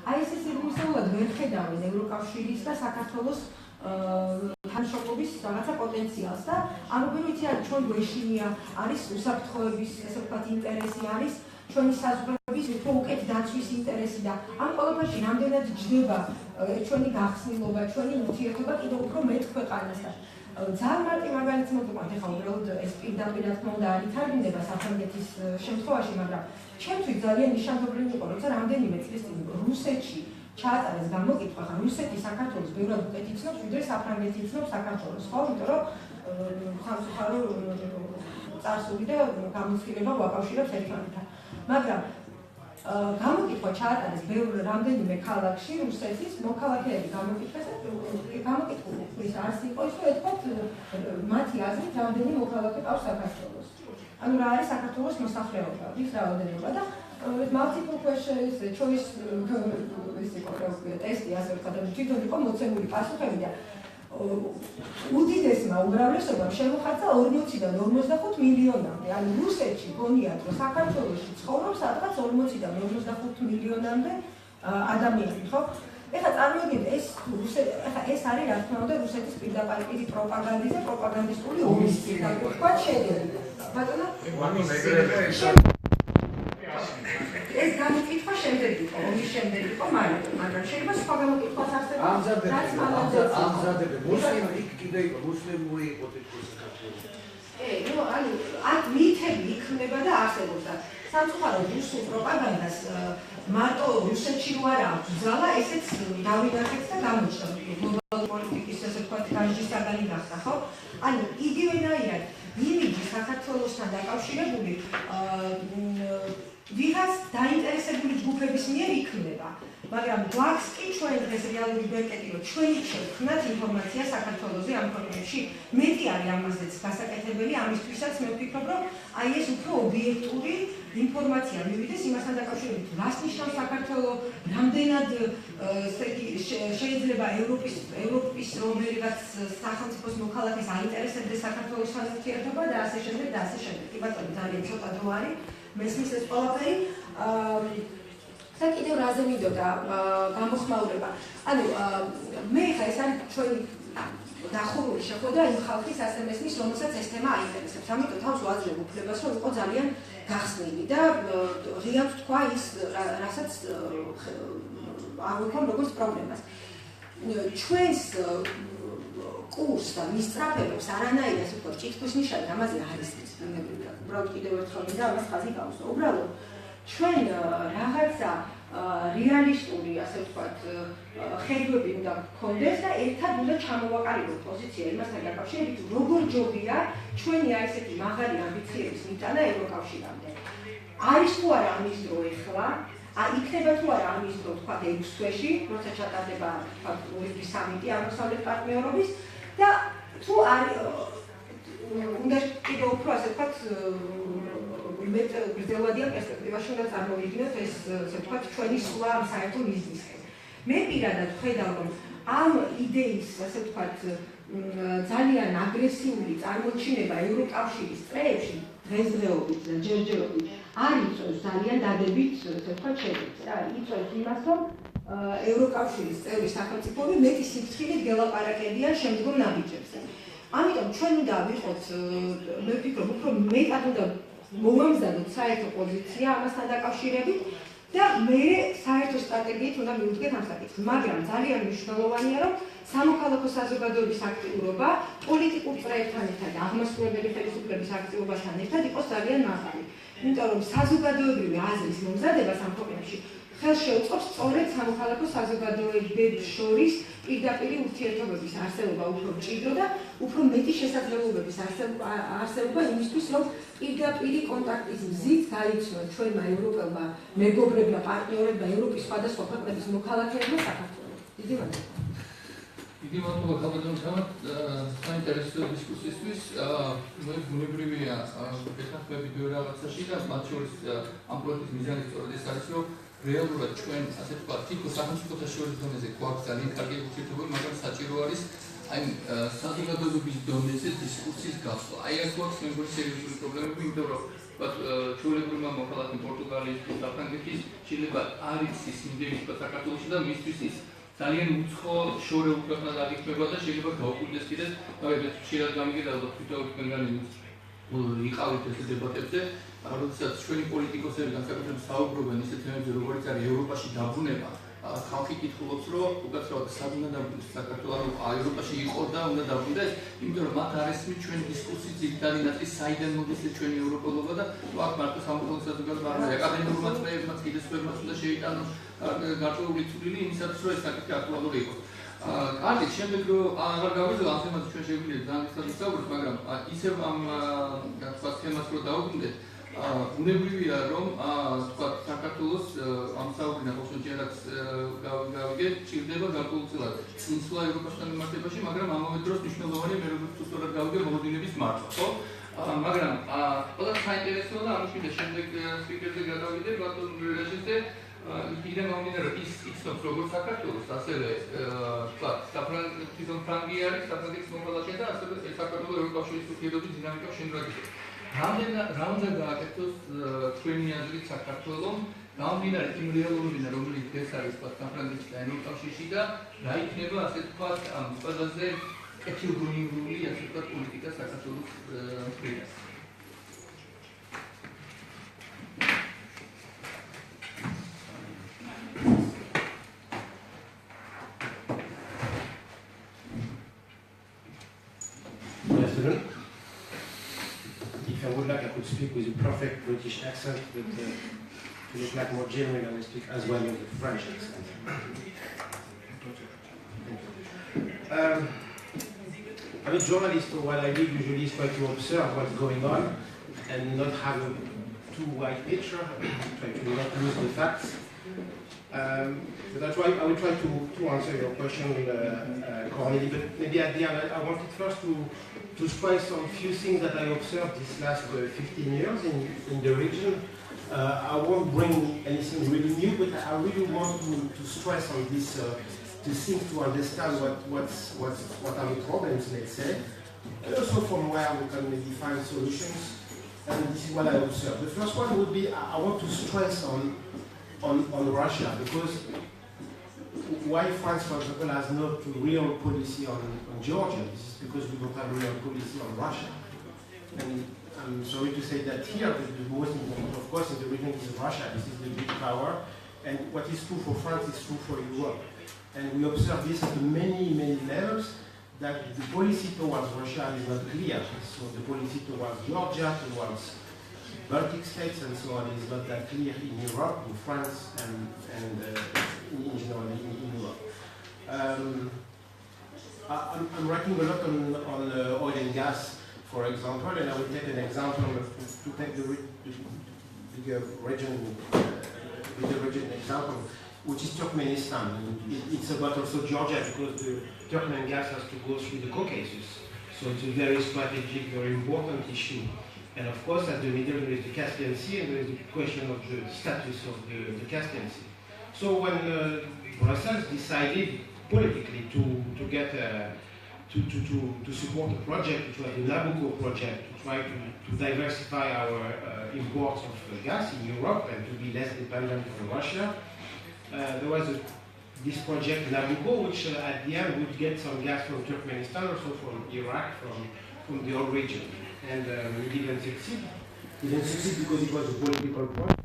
აი ესე სერიოზულად ვერ ხედავენ ევროკავშირის და საქართველოს თანშრომლობის რაღაცა პოტენციალს და ამგვარი ვიცი არის ჩვენ გვეშინია, არის უსაფრთხოების ასე ვთქვათ ინტერესი, არის ჩვენი საზღვრების უფრო უკეთ დაცვის ინტერესი და ამ ყველაფერში რამდენად ჯდება ჩვენი გახსნილობა, ჩვენი ურთიერთობა კიდევ უფრო მეტ ქვეყანასთან. ძალიან მარტი მაგალითს მოგყვათ, ეხლა უბრალოდ ეს პირდაპირ რა თქმა უნდა არ ითარგმნება საფრანგეთის შემთხვევაში, მაგრამ ჩემთვის ძალიან ნიშანდობლივი იყო, როცა რამდენიმე წლის წინ რუსეთში ჩაატარეს გამოკითხვა, ხა რუსეთი საქართველოს ბევრად უკეთ იცნობს, ვიდრე საფრანგეთი იცნობს საქართველოს, ხო? იმიტომ რომ სამწუხარო წარსული და გამოცდილება გვაკავშირებს ერთმანეთთან. მაგრამ გამოკითხვა ჩაატარეს რამდენიმე ქალაქში რუსეთის მოქალაქეები გამოკითხეს და გამოკითხვის არც იყო ის, რომ ეთქვათ მათი აზრით რამდენი მოქალაქე ყავს საქართველოს. ანუ რა არის საქართველოს მოსახლეობა, ვის რაოდენობა და multiple questions, choice ის იყო ტესტი ასე ვთქვათ, თვითონ იყო მოცემული პასუხები და უდიდესმა უმრავლესობამ შემოხარდა 40-დან 45 მილიონამდე. ანუ რუსეთში გონიათ, რომ საქართველოში ცხოვრობს სადღაც 40-დან 45 მილიონამდე ადამიანი, ხო? ეხლა წარმოგიდგენთ, ეს არის რა თქმა უნდა რუსეთის პირდაპირ პროპაგანდის და პროპაგანდისტული ომის ვთქვათ შედეგი. ბატონო? ეს გამოკითხვა შემდეგ იყო, ომის შემდეგ იყო, მაგრამ შეიძლება სხვა გამოკითხვას არსებობს. ამზადებენ. მუსლიმ იქ კიდე იყო, მუსლიმური იყო თითქოს საქართველოს. ანუ აქ მითები იქმნება და არსებობს და სამწუხაროდ რუსულ პროპაგანდას მარტო რუსეთში რო არა აქვს ძალა, ესეც დავინახეთ და გამოჩნდა გლობალური პოლიტიკის ასე ვთქვათ განჯის საგანი გახდა, ხო? ანუ იგივენაირად იმიჯი საქართველოსთან დაკავშირებული ვიღაც დაინტერესებული ჯგუფების მიერ იქმნება, მაგრამ გვაქვს კი ჩვენ დღეს რეალური ბერკეტი, რომ ჩვენი შევქმნათ ინფორმაცია საქართველოზე ამ ქვეყნებში. მეტი არის ამაზეც გასაკეთებელი, ამისთვისაც მე ვფიქრობ, რომ აი ეს უფრო ობიექტური ინფორმაცია მივიდეს იმასთან დაკავშირებით, რას ნიშნავს საქართველო, რამდენად შეიძლება ევროპის რომელიღაც სახელმწიფოს მოქალაქეს აინტერესებდეს საქართველოსთან ურთიერთობა და ასე შემდეგ და ასე შემდეგ. კი ბატონო, ძალიან ცოტა დრო არის. მესმის ეს ყველაფერი და კიდევ რაზე მინდოდა გამოხმაურება. ანუ მე ხა ეს არის ჩვენი დახურული შეხვედრა იმ ხალხის ასე მესმის, რომელსაც ეს თემა აინტერესებს. ამიტომ თავს ვაძლევ უფლებას, რომ იყო ძალიან გახსნილი და ღიად თქვა ის, რასაც არ ვქონ როგორც პრობლემას. ჩვენს კურსს და მის სწრაფებებს არანაირი ასე ვთქვათ ჭიტკვის ნიშანი ამაზე არ ისმის. უბრალოდ კიდევ ერთხელ მინდა ამას ხაზი გავუსვა. უბრალოდ ჩვენ რაღაცა რეალისტური ასე ვთქვათ ხედვები უნდა გქონდეს და ერთად უნდა ჩამოვაყალიბოთ პოზიცია იმასთან დაკავშირებით, როგორ ჯობია ჩვენი აი ესეთი მაღალი ამბიციების მიტანა ევროკავშირამდე. არის თუ არა ამის დრო ეხლა, იქნება თუ არა ამის დრო ვთქვათ 6 თვეში, როცა ჩატარდება ვთქვათ ორი სამიტი აღმოსავლეთ პარტნიორობის და თუ არის უნდა კიდევ უფრო ასე ვთქვათ მეტ გრძელვადიან პერსპექტივაში უნდა წარმოვიდგინოთ ეს ასე ვთქვათ ჩვენი სვლა ამ საერთო მიზნისკენ. მე პირადად ვხედავ, რომ ამ იდეის ასე ვთქვათ ძალიან აგრესიული წარმოჩინება ევროკავშირის წრეებში დღესდღეობით და ჯერჯერობით არ იწვევს ძალიან დადებით ასე ვთქვათ შედეგს. რა იწვევს იმას, რომ ევროკავშირის წევრი სახელმწიფოები მეტი სიფრთხილით გელაპარაკებიან შემდგომ ნაბიჯებზე. ამიტომ ჩვენ უნდა ვიყოთ, მე ვფიქრობ, უფრო მეტად უნდა მოვამზადოთ საერთო პოზიცია ამასთან დაკავშირებით და მე საერთო სტრატეგიით უნდა მივუდგეთ ამ საკითხს. მაგრამ ძალიან მნიშვნელოვანია, რომ სამოქალაქო საზოგადოების აქტიურობა პოლიტიკურ წრეებთან ერთად და აღმასრულებელი ხელისუფლების აქტიურობასთან ერთად იყოს ძალიან მაღალი. იმიტომ რომ საზოგადოებრივი აზრის მომზადება ამ ქვეყნებში ხელს შეუწყობს სწორედ სამოქალაქო საზოგადოებებს შორის პირდაპირი ურთიერთობების არსებობა უფრო მჭიდრო და უფრო მეტი შესაძლებლობების არსებობა იმისთვის, რომ პირდაპირი კონტაქტის მზით გაიცნოთ ჩვენმა ევროპელმა მეგობრებმა, პარტნიორებმა, ევროპის სხვადასხვა ქვეყნების მოქალაქეებმა საქართველოს. დიდი მადლობა. დიდი მადლობა ხალხებმა საინტერესო დისკუსიისთვის. ბუნებრივია გეთანხმებით ბევრ რაღაცაში და მათ შორის ამ პროექტის მიზანი სწორედ ეს არის, რომ რეალურად ჩვენ ასე ვთქვათ, თითქოს სახელმწიფოთა შორის დონეზე გვაქვს ძალიან კარგი ურთიერთობები, მაგრამ საჭირო არის აი საზოგადოების დონეზე დისკუსიის გასვლა. აი ეს გვაქვს მეგობრებო სერიოზული პრობლემები, იმიტომ რომ ჩვეულებრივმა მოქალაქემ პორტუგალიის, საფრანგეთის შეიძლება არ იცის იმდენი საქართველოში და მისთვის ის ძალიან უცხო შორეულ ქვეყნად აღიქმება და შეიძლება გაუკვირდეს კიდეც, მაგრამ შეიძლება გამიგება თვითონ იყავით ეს დებატებზე, როდესაც ჩვენი პოლიტიკოსები განსაკუთრებით საუბრობენ ისეთ თემებზე, როგორიც არის ევროპაში დაბრუნება, ხალხი კითხულობს, რომ უკაცრავად სად უნდა დაბრუნდეს საქართველოს, ევროპაში იყო და უნდა დაბრუნდეს, იმიტომ რომ მათ არ ესმის ჩვენი დისკუსიის ძირითადი ნაწილი, საიდან მოდის ეს ჩვენი ევროპელობა და აქ მარტო სამოქალაქო საზოგადოება არ არის, აკადემიურმა წევრებმაც კიდეც სხვებმაც უნდა შეიტანოს გარკვეული წვლილი იმისათვის, რომ ეს საკითხი აქტუალური იყოს. კარგი, შემდეგ რომ აღარ გავიძო ამ თემაზე ჩვენ შეგვიძლია ძალიან ისწავლოთ საუბრობთ, მაგრამ ისევ ამ თქვათ თემას რო დავუბრუნდეთ, ბუნებრივია რომ თქვათ საქართველოს ამ საუბრიდან ხოსოჯერაც გავიგეთ, ჭირდება გარკვეულწილად წინსვლა ევროპასთან მიმართებაში, მაგრამ ამავე დროს მნიშვნელოვანია მე როგორც თუ სწორად გავიგე მოლოდინების მართვა, ხო? მაგრამ ყველა საინტერესოა და ამის შემდეგ სპიკერზე გადავიდე ბატონ რეჟისორზე იქიდან მომდინარე რომ ის იცნობს როგორც საქართველოს, ასევე თქვათ საფრანგეთის ფრანგი არის, საფრანგეთის მოქალაქე და ასევე საქართველოს ევროკავშირის ურთიერთობის დინამიკა შემდგარია. რა უნდა გააკეთოს ჩვენი აზრით საქართველოს, გამომდინარე იმ რეალობიდან, რომელიც დღეს არის თქვათ საფრანგეთის და ევროკავშირში და რა იქნება ასე თქვათ ამ ყველაზე კეთილგონივრული ასე თქვათ პოლიტიკა საქართველოს მხრიდან. If I would like, I could speak with a perfect British accent, but to look like more genuine, I will speak as well with a French accent. I'm a journalist, so what I do usually is try to observe what's going on and not have a too wide picture, try to not lose the facts. But I will try to answer your question, Cornelie, but maybe at the end, I wanted first to stress on a few things that I observed these last 15 years in the region. I won't bring anything really new, but I really want to stress on this thing to understand what are the problems, let's say, and also from where we can maybe find solutions. And this is what I observed. The first one would be I want to stress on Russia, because why France, for example, has not a real policy on Georgia? This is because we don't have a real policy on Russia. And I'm sorry to say that here, the most important, of course, in the region is Russia. This is the big power. And what is true for France is true for Europe. And we observe this at many, many levels, that the policy towards Russia is not clear. So the policy towards Georgia, towards Baltic states and so on is not that clear in Europe, in France, and in general in Europe. I'm writing a lot on oil and gas, for example, and I will take an example to take the bigger region example, which is Turkmenistan. It's about also Georgia, because the Turkmen gas has to go through the Caucasus. So it's a very strategic, very important issue. And of course, at the middle there is the Caspian Sea, and there is the question of the status of the Caspian Sea. So when Brussels decided politically to get to support a project, which was the Nabucco project, to try to diversify our imports of gas in Europe and to be less dependent on Russia, there was this project Nabucco, which at the end would get some gas from Turkmenistan, also from Iraq, from the whole region. And it didn't succeed. It didn't succeed because it was a political point.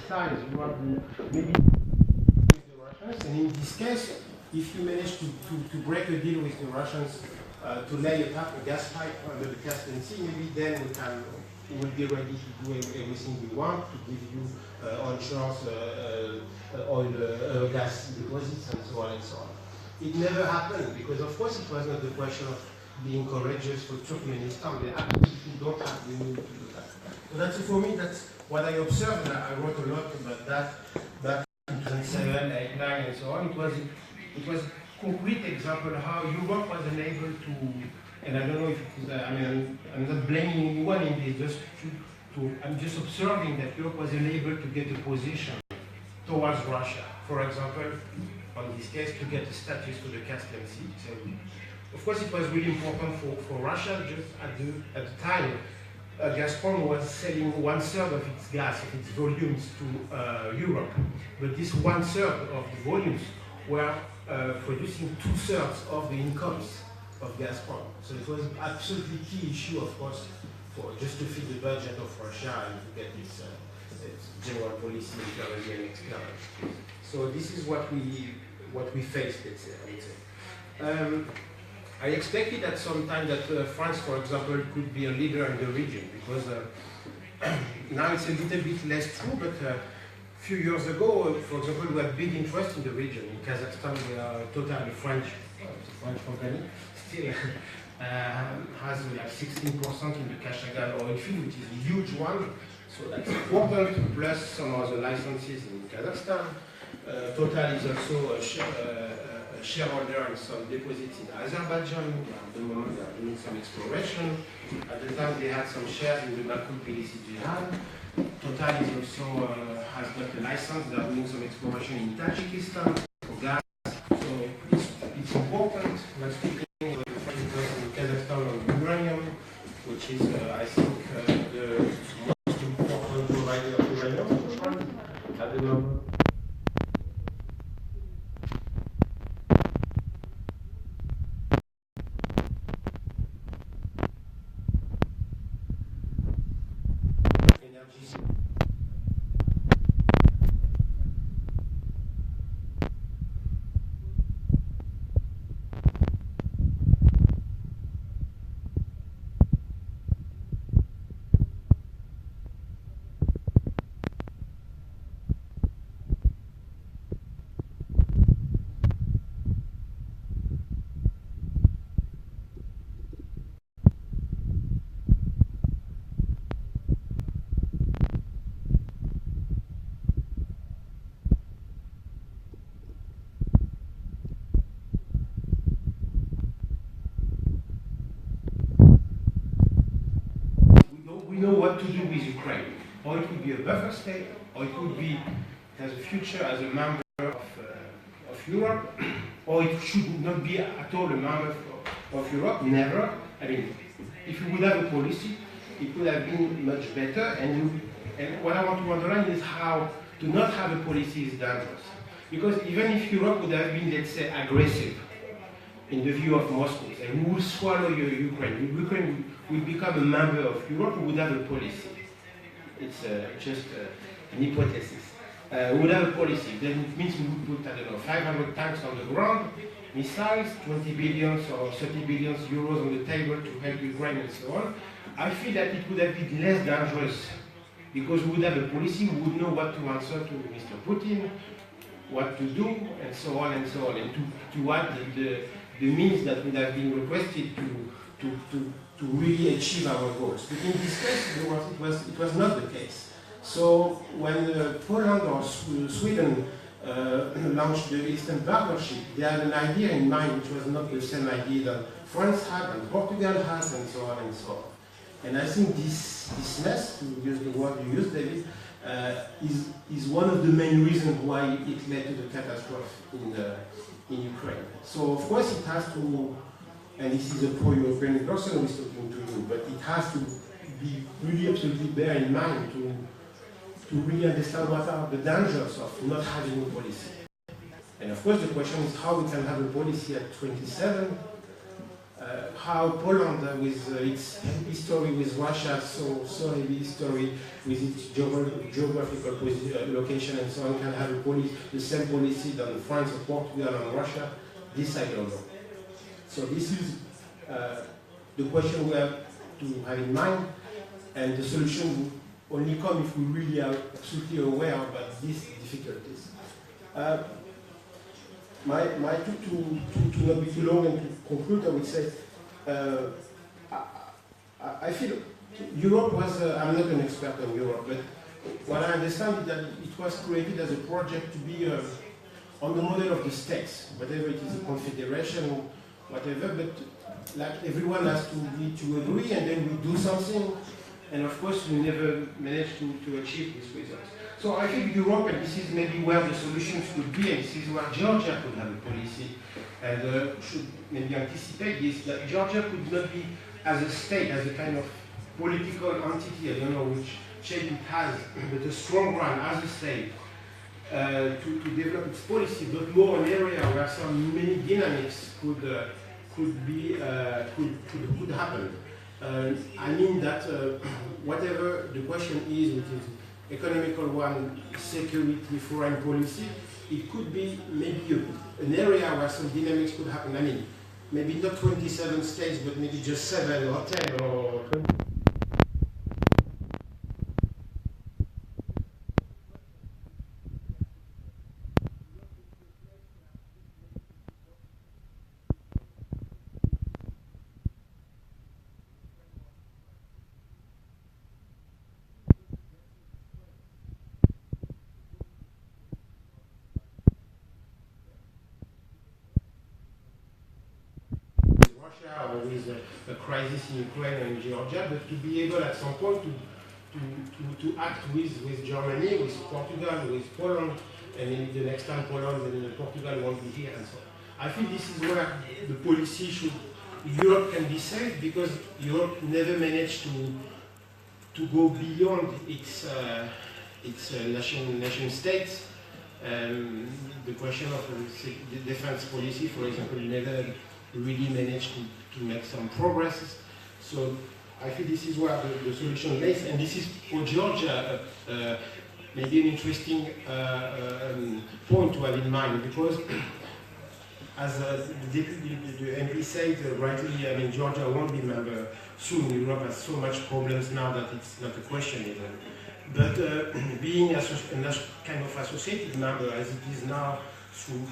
sides, you have maybe with the Russians, and in this case, if you manage to break a deal with the Russians to lay a gas pipe under the Caspian Sea, maybe then we will be ready to do everything we want, to give you onshore oil, gas deposits, and so on and so on. It never happened because, of course, it was not the question of being courageous for Turkmenistan. They absolutely don't have the need to do that. So that's for me. That's what I observed. And I wrote a lot about that back in 2007, 8, 9, and so on. It was a concrete example how Europe was unable to. And I don't know if it is. I mean, I'm not blaming anyone in this. I'm just observing that Europe was unable to get a position towards Russia. For example, in this case, to get a status to the Caspian Sea. So, of course, it was really important for Russia. Just at the time, Gazprom was selling 1/3 of its gas, of its volumes to Europe. But this 1/3 of the volumes were producing 2/3 of the incomes of Gazprom. So it was an absolutely key issue, of course, for just to fit the budget of Russia and to get its general policy internally and externally. So this is what we faced, let's say, I would say. I expected at some time that France, for example, could be a leader in the region because now it's a little bit less true, but a few years ago, for example, we had big interest in the region. In Kazakhstan, we are totally French company, still has like 16% in the Kashagan oil field, which is a huge one. So that's important, plus some other licenses in Kazakhstan. Total is also a shareholder in some deposits in Azerbaijan. At the moment, they are doing some exploration. At the time, they had some shares in the Baku-Tbilisi jihad. Total is also has got a license. They are doing some exploration in Tajikistan for gas. So it's important. We're speaking about the fact in Kazakhstan on uranium, which is, I think, the most important provider of uranium at the moment. We know what to do with Ukraine. Or it could be a buffer state, or it could be as a future as a member of Europe, or it should not be at all a member of Europe, never. I mean, if we would have a policy, it would have been much better. And what I want to underline is how to not have a policy is dangerous. Because even if Europe would have been, let's say, aggressive, in the view of Moscow, and we will swallow Ukraine. Ukraine will become a member of Europe, we would have a policy. It's just an hypothesis. We would have a policy. Then it means we would put, I don't know, 500 tanks on the ground, missiles, 20 billion or 30 billion euros on the table to help Ukraine and so on. I feel that it would have been less dangerous because we would have a policy, we would know what to answer to Mr. Putin, what to do, and so on and so on, and to add the means that would have been requested to really achieve our goals. But in this case, it was not the case. So when Poland or Sweden launched the Eastern Partnership, they had an idea in mind which was not the same idea that France had and Portugal has, and so on and so on. And I think this mess, to use the word you used, David, is one of the main reasons why it led to the catastrophe in Ukraine. So of course it has to, and this is a pro-European person who is talking to you, but it has to be really absolutely bear in mind to really understand what are the dangers of not having a policy. And of course the question is how we can have a policy at 27 how Poland, with its history with Russia, so heavy history with its geographical location and so on, can have the same policy than France or Portugal and Russia. This I don't know. So this is the question we have to have in mind, and the solution will only come if we really are absolutely aware about these difficulties. To not be too long and to conclude, I would say, I feel Europe was, I'm not an expert on Europe, but what I understand is that it was created as a project to be on the model of the states, whatever it is, a confederation or whatever, but like everyone has to agree, and then we do something, and of course we never managed to achieve these results. So I think Europe, and this is maybe where the solutions could be, and this is where Georgia could have a policy, and should maybe anticipate this, that Georgia could not be as a state, as a kind of political entity, I don't know which shape it has, but a strong one as a state, to develop its policy, but more an area where some many dynamics could happen. I mean that whatever the question is, which is economical one, security, foreign policy, it could be maybe an area where some dynamics could happen. I mean, maybe not 27 states, but maybe just 7 or 10 or 20. Or with a crisis in Ukraine and in Georgia, but to be able at some point to act with Germany, with Portugal, with Poland, and in the next time Poland and Portugal won't be here and so on. I think this is where the policy Europe can be saved, because Europe never managed to go beyond its nation states. The question of the defense policy, for example, never really managed to make some progress. So I think this is where the solution lays, and this is for Georgia maybe an interesting point to have in mind, because as the MP said rightly, I mean, Georgia won't be member soon. Europe has so much problems now that it's not a question even. But being a kind of associated member, as it is now, through,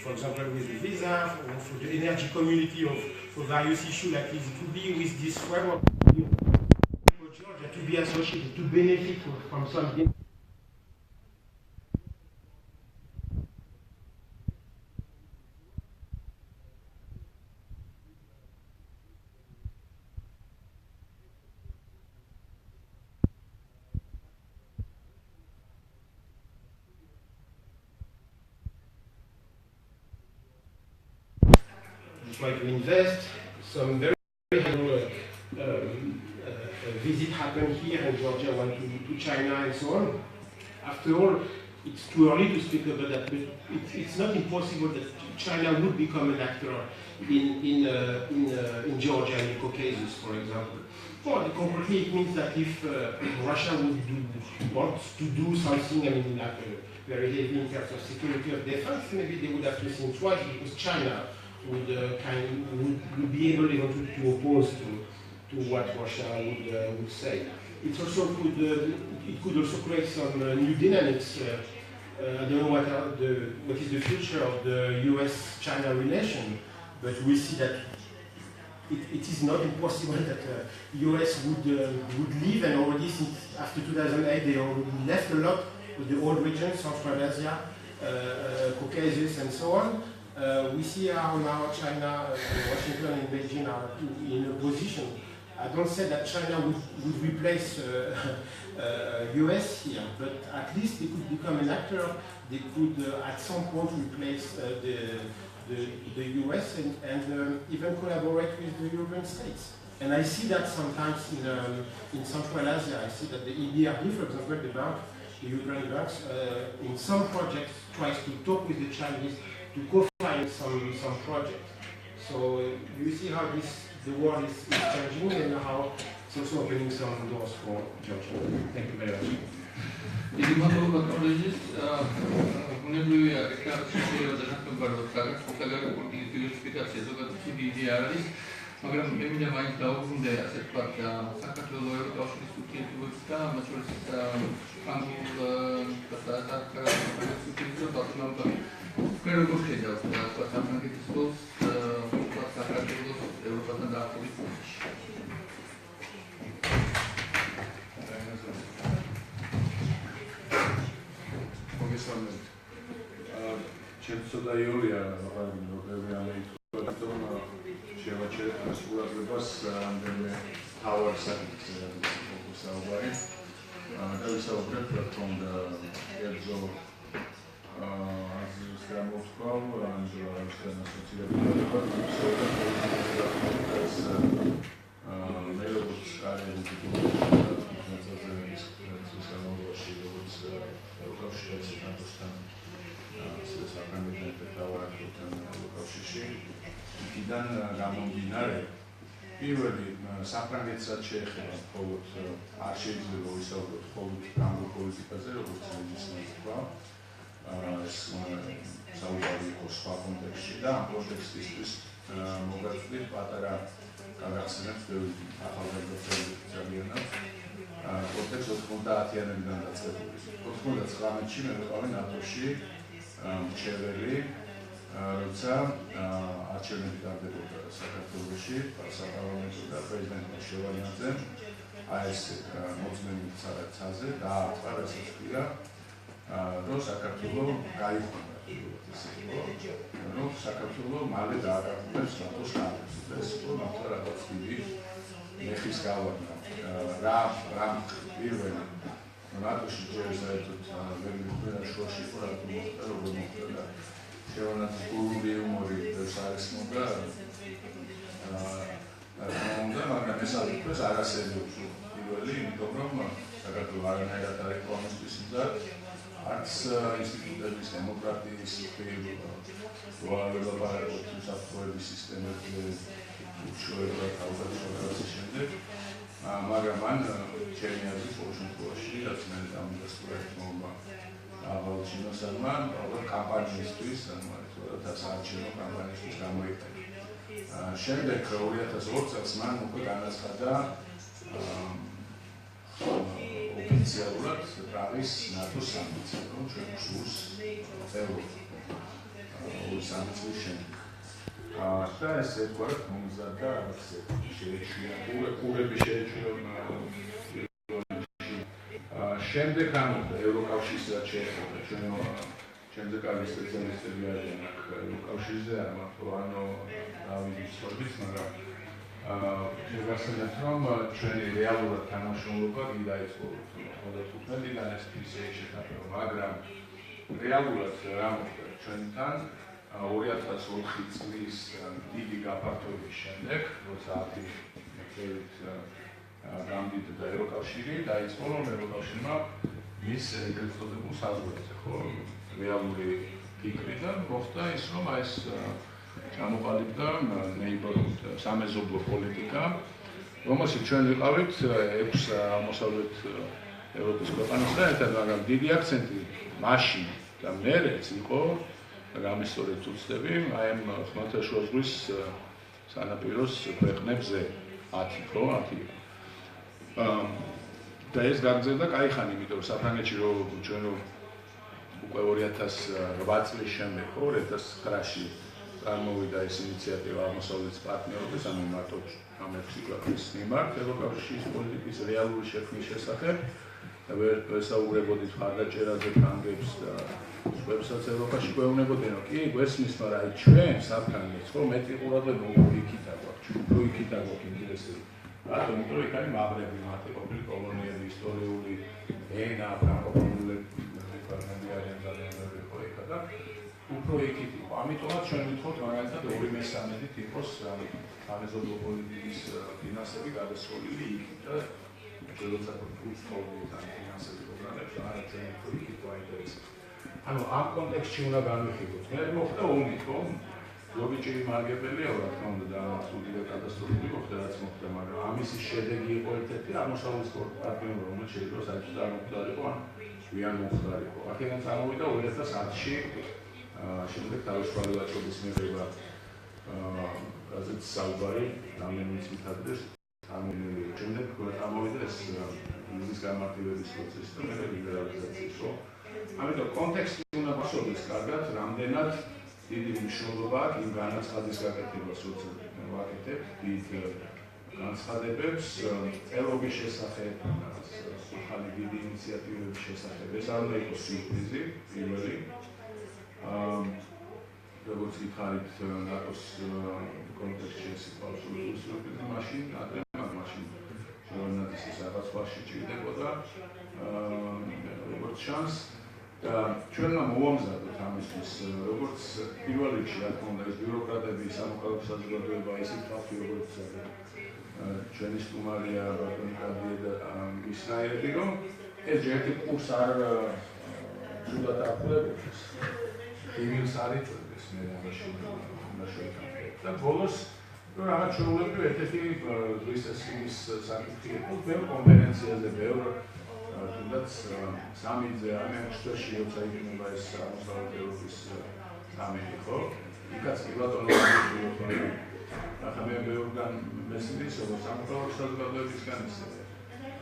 for example, with the visa, or for the energy community of for various issues like this, it would be with this framework for Georgia to be associated, to benefit from something. Try to invest. Some very high visit happened here in Georgia, one to China and so on. After all, it's too early to speak about that, but it's not impossible that China would become an actor in Georgia and the Caucasus, for example. Well, concretely, it means that if Russia wants to do something, I mean, like very heavy in terms of security or defense, maybe they would have to think twice, because China would be able even to oppose to what Russia would say. It also could also create some new dynamics. I don't know what is the future of the U.S.-China relation, but we see that it is not impossible that the U.S. would leave, and already since after 2008 they already left a lot with the old regions, Central Asia, Caucasus, and so on. We see how now China, Washington and Beijing are in a position. I don't say that China would replace US here, but at least they could become an actor. They could at some point replace the US and even collaborate with the European states. And I see that sometimes in Central Asia. I see that the EBRD, for example, the European banks, in some projects tries to talk with the Chinese to co-finance some projects. So you see how the world is changing and how it's also opening some doors for Georgia. Thank you very much. დიდი მადლობა კოლეგის უნებრივია ექარაში შევადარებდა რომ საგარეო დივერსიფიკაცია ზოგადად დიდი იდეა არის მაგრამ მე მინდა მაინც დაუბრუნდე ასე ვთქვათ საქართველოს ევროკავშირის ურთიერთობებს და მათ შორის ფრანგულ დასახელების ურთიერთობებს მე როგორ ხედავთ თქვა საფრანგეთის როლს თქვა საქართველოს ევროპასთან დაახლოებით პროცესში ჩემსა და იოლია რომ შევაჩერეთ მას ყურადღებას რამდენიმე მთავარ საკითხზე საუბარი. დავისაუბრეთ რა თქმა უნდა კერძო აზრის გამოთქვამ ამჟამად ასოცირებულებად მე როგორც ევროკავშირის ნატოსთან საფრანგეთთან დავარქებთან ევროკავშირში იქიდან გამომდინარე პირველი საფრანგეთსაც შეეხება მხოლოდ არ შეიძლება ვისაუბროთ მხოლოდ ფრანგულ პოლიტიკაზე როგორც ის თქვა ეს საუბარი იყო სხვა კონტექსტში და ამ კონტექსტისთვის მოგაწვდით პატარა გადახსნით ახალგაზრდა ძალიანად კონტექსტ 90-იანებიდან დაწყებული 99-ში მე ვიყავი ნატოში მრჩეველი როცა არჩევნები ტარდებოდა საქართველოში საპარლამენტო და პრეზიდენტის შევარდნაძემ ეს მოწმენით ცაზე დააწყდა რასაც ქვია რომ საქართველოს გაიყვანა რომ საქართველოს მალე დააკარგულებს ნატოს კამპს ეს იყო ნატო რაღაც დიდი მეხის გავარდნა რა პირველი ნატოში ჯერ საერთოდ ვერ მიხვდა შუაში იყო რატომ მოხდა როგორ მოხდა შევანაძის გურული იუმორი ეს არის მოდა მაგრამ ეს არის არასერიოზული პირველი იმიტომ რომ საქართველოს არანაირად არ იყო ამისთვის მზად არც ინსტიტუტების დემოკრატიის ვალდებულება საფრთხეების სისტემებზე უშუალოდ თავდაცვის შემდეგ მაგრამ მან ჩემი აზრით ყოველ შემთხვევაში რაც მე დამასწრეთ მომა აღალჩინოსანმა კამპანიისთვის ანუ საარჩევნო კამპანიისთვის გამოიყენა შემდეგ 2002 წელს მან უკვე განაცხადა ოფიციალურად პრაღის ნატოს სამიტზე რომ ჩვენ გსურს ევროპა სამიტის შემდეგ და ეს ერთგვარად მომზადდა შეეჩვია ყურები შეეჩვია შემდეგ გამოდგა ევროკავშირის რაც შეეხება ჩვენზე კარგი სპეციალისტები არიან აქ ევროკავშირზე არ მარტო ანუ დავიდის სწორებით მაგრამ შეგახსენებთ რომ ჩვენი რეალურად თანამშრომლობა კი დაიწყო 95-დან ეს ისე შეთანხმება მაგრამ რეალურად რა მოხდა ჩვენთან 2004 წლის დიდი გაფართოების შემდეგ, როცა 10 მეტრით გამდიდრდა ევროკავშირი, დაიწყო რომ ევროკავშირმა მის ეგრეთ წოდებულ საზღვრებზე, ხო, რეალური ფიქრი და მოხდა ის რომ ეს ჩამოყალიბდა neighborhood სამეზობლო პოლიტიკა, რომელშიც ჩვენ ვიყავით 6 აღმოსავლეთ ევროპის ქვეყანასთან ერთად, მაგრამ დიდი აქცენტი მაშინ და მერეც იყო გამისწორეთ უცდები აი ამ ხმელთაშუა ზღვის სანაპიროს ქვეყნებზე 10 ხო 10 და ეს გაგრძელდა კაი ხანი იმიტომ რომ საფრანგეთში რომ ჩვენ უკვე 2008 წლის შემდეგ ხო 2009-ში წარმოვიდა ეს ინიციატივა აღმოსავლეთის პარტნიორობის ანუ მარტო ამ 6 ქვეყნის მიმართ ევროკავშირის პოლიტიკის რეალური შექმნის შესახებ და ვესაუბრებოდით მხარდაჭერაზე ფრანგებს და სხვებსაც ევროპაში გვეუბნებოდნენ რომ კი გვესმის მაგრამ აი ჩვენ საფრანგეთს ხო მეტი ყურადღება იქით აგვაქვს უფრო იქით აგვაქვს ინტერესები რატომ იმიტომ იქ არის მაგრები მათი ყოფილი კოლონიები ისტორიული ენა ფრანგოფონული დეპარტამენტი არიან ძალიან ბევრი ხო იქა და უფრო იქით იყო ამიტომაც ჩვენ ვითხოვთ მაგალითად 2/3-ით იყოს სამეზობლო პოლიტიკის ფინანსები გადასწორილი იქით და როცა ვთხოვთ ამ ფინანსების პროგრამებს არა ჩვენ უფრო იქით გვაინტერესებს ანუ ამ კონტექსტში უნდა განვიხილოთ. მე მოხდა ომი, ხო? ლოგიჭირი მარგებელია, რა თქმა უნდა, დაანახული და კატასტროფული მოხდა, რაც მოხდა, მაგრამ ამისი შედეგი იყო ერთ-ერთი აღმოსავლეთის პარტნიორობა, რომელიც შეიძლება საერთოდ არ მომხდარიყო, ან გვიან მომხდარიყო. აქედან წამოვიდა 2010-ში შემდეგ თავისუფალი ვაჭრობის მიღება, რაზეც საუბარი რამდენიმე წლით ადრე შემდეგ წამოვიდა ეს მიზნის გამარტივების პროცესი და μετά ლიბერალიზაციის. ამიტომ კონტექსტი უნდა გასწორდეს კარგად, რამდენად დიდი მნიშვნელობა აქვს იმ განაცხადის გაკეთებას, როცა ვაკეთებ დიდ განცხადებებს ევროპის შესახებ, ახალი დიდი ინიციატივების შესახებ. ეს არ უნდა იყოს სიურპრიზი პირველი. როგორც გითხარით, ნატოს კონტექსტში ეს იყო აბსოლუტური სიურპრიზი, მაშინ ადრე მაშინ ჟურნალისტის რაღაც ვაში ჭირდებოდა, როგორც ჩანს. ჩვენმა მოვამზადოთ ამისთვის, როგორც პირველ რიგში, რა თქმა უნდა, ეს ბიუროკრატები, სამოქალაქო საზოგადოება, ისეთ ფაქტი, როგორც ჩვენი სტუმარია ბატონი კადია და ისრაელი, რომ ეს ერთი კურს არ სულად ახლდებოდეს. იმის არ იწევდეს მე ამაში უნდა შევეკავოთ. და ბოლოს რაღაც ჩვეულებრივ ერთ-ერთი დღის ეს იმის საკითხი იყო, ბევრ კონფერენციაზე, ბევრ თუნდაც სამიზე ამერიკაში როცა იქნება ეს აღმოსავლეთ ევროპის სამიტი, ხო? იქაც კი ბატონო ახლა მე ბევრგან მესმის, როგორც სამოქალაქო საზოგადოებისგან, ისე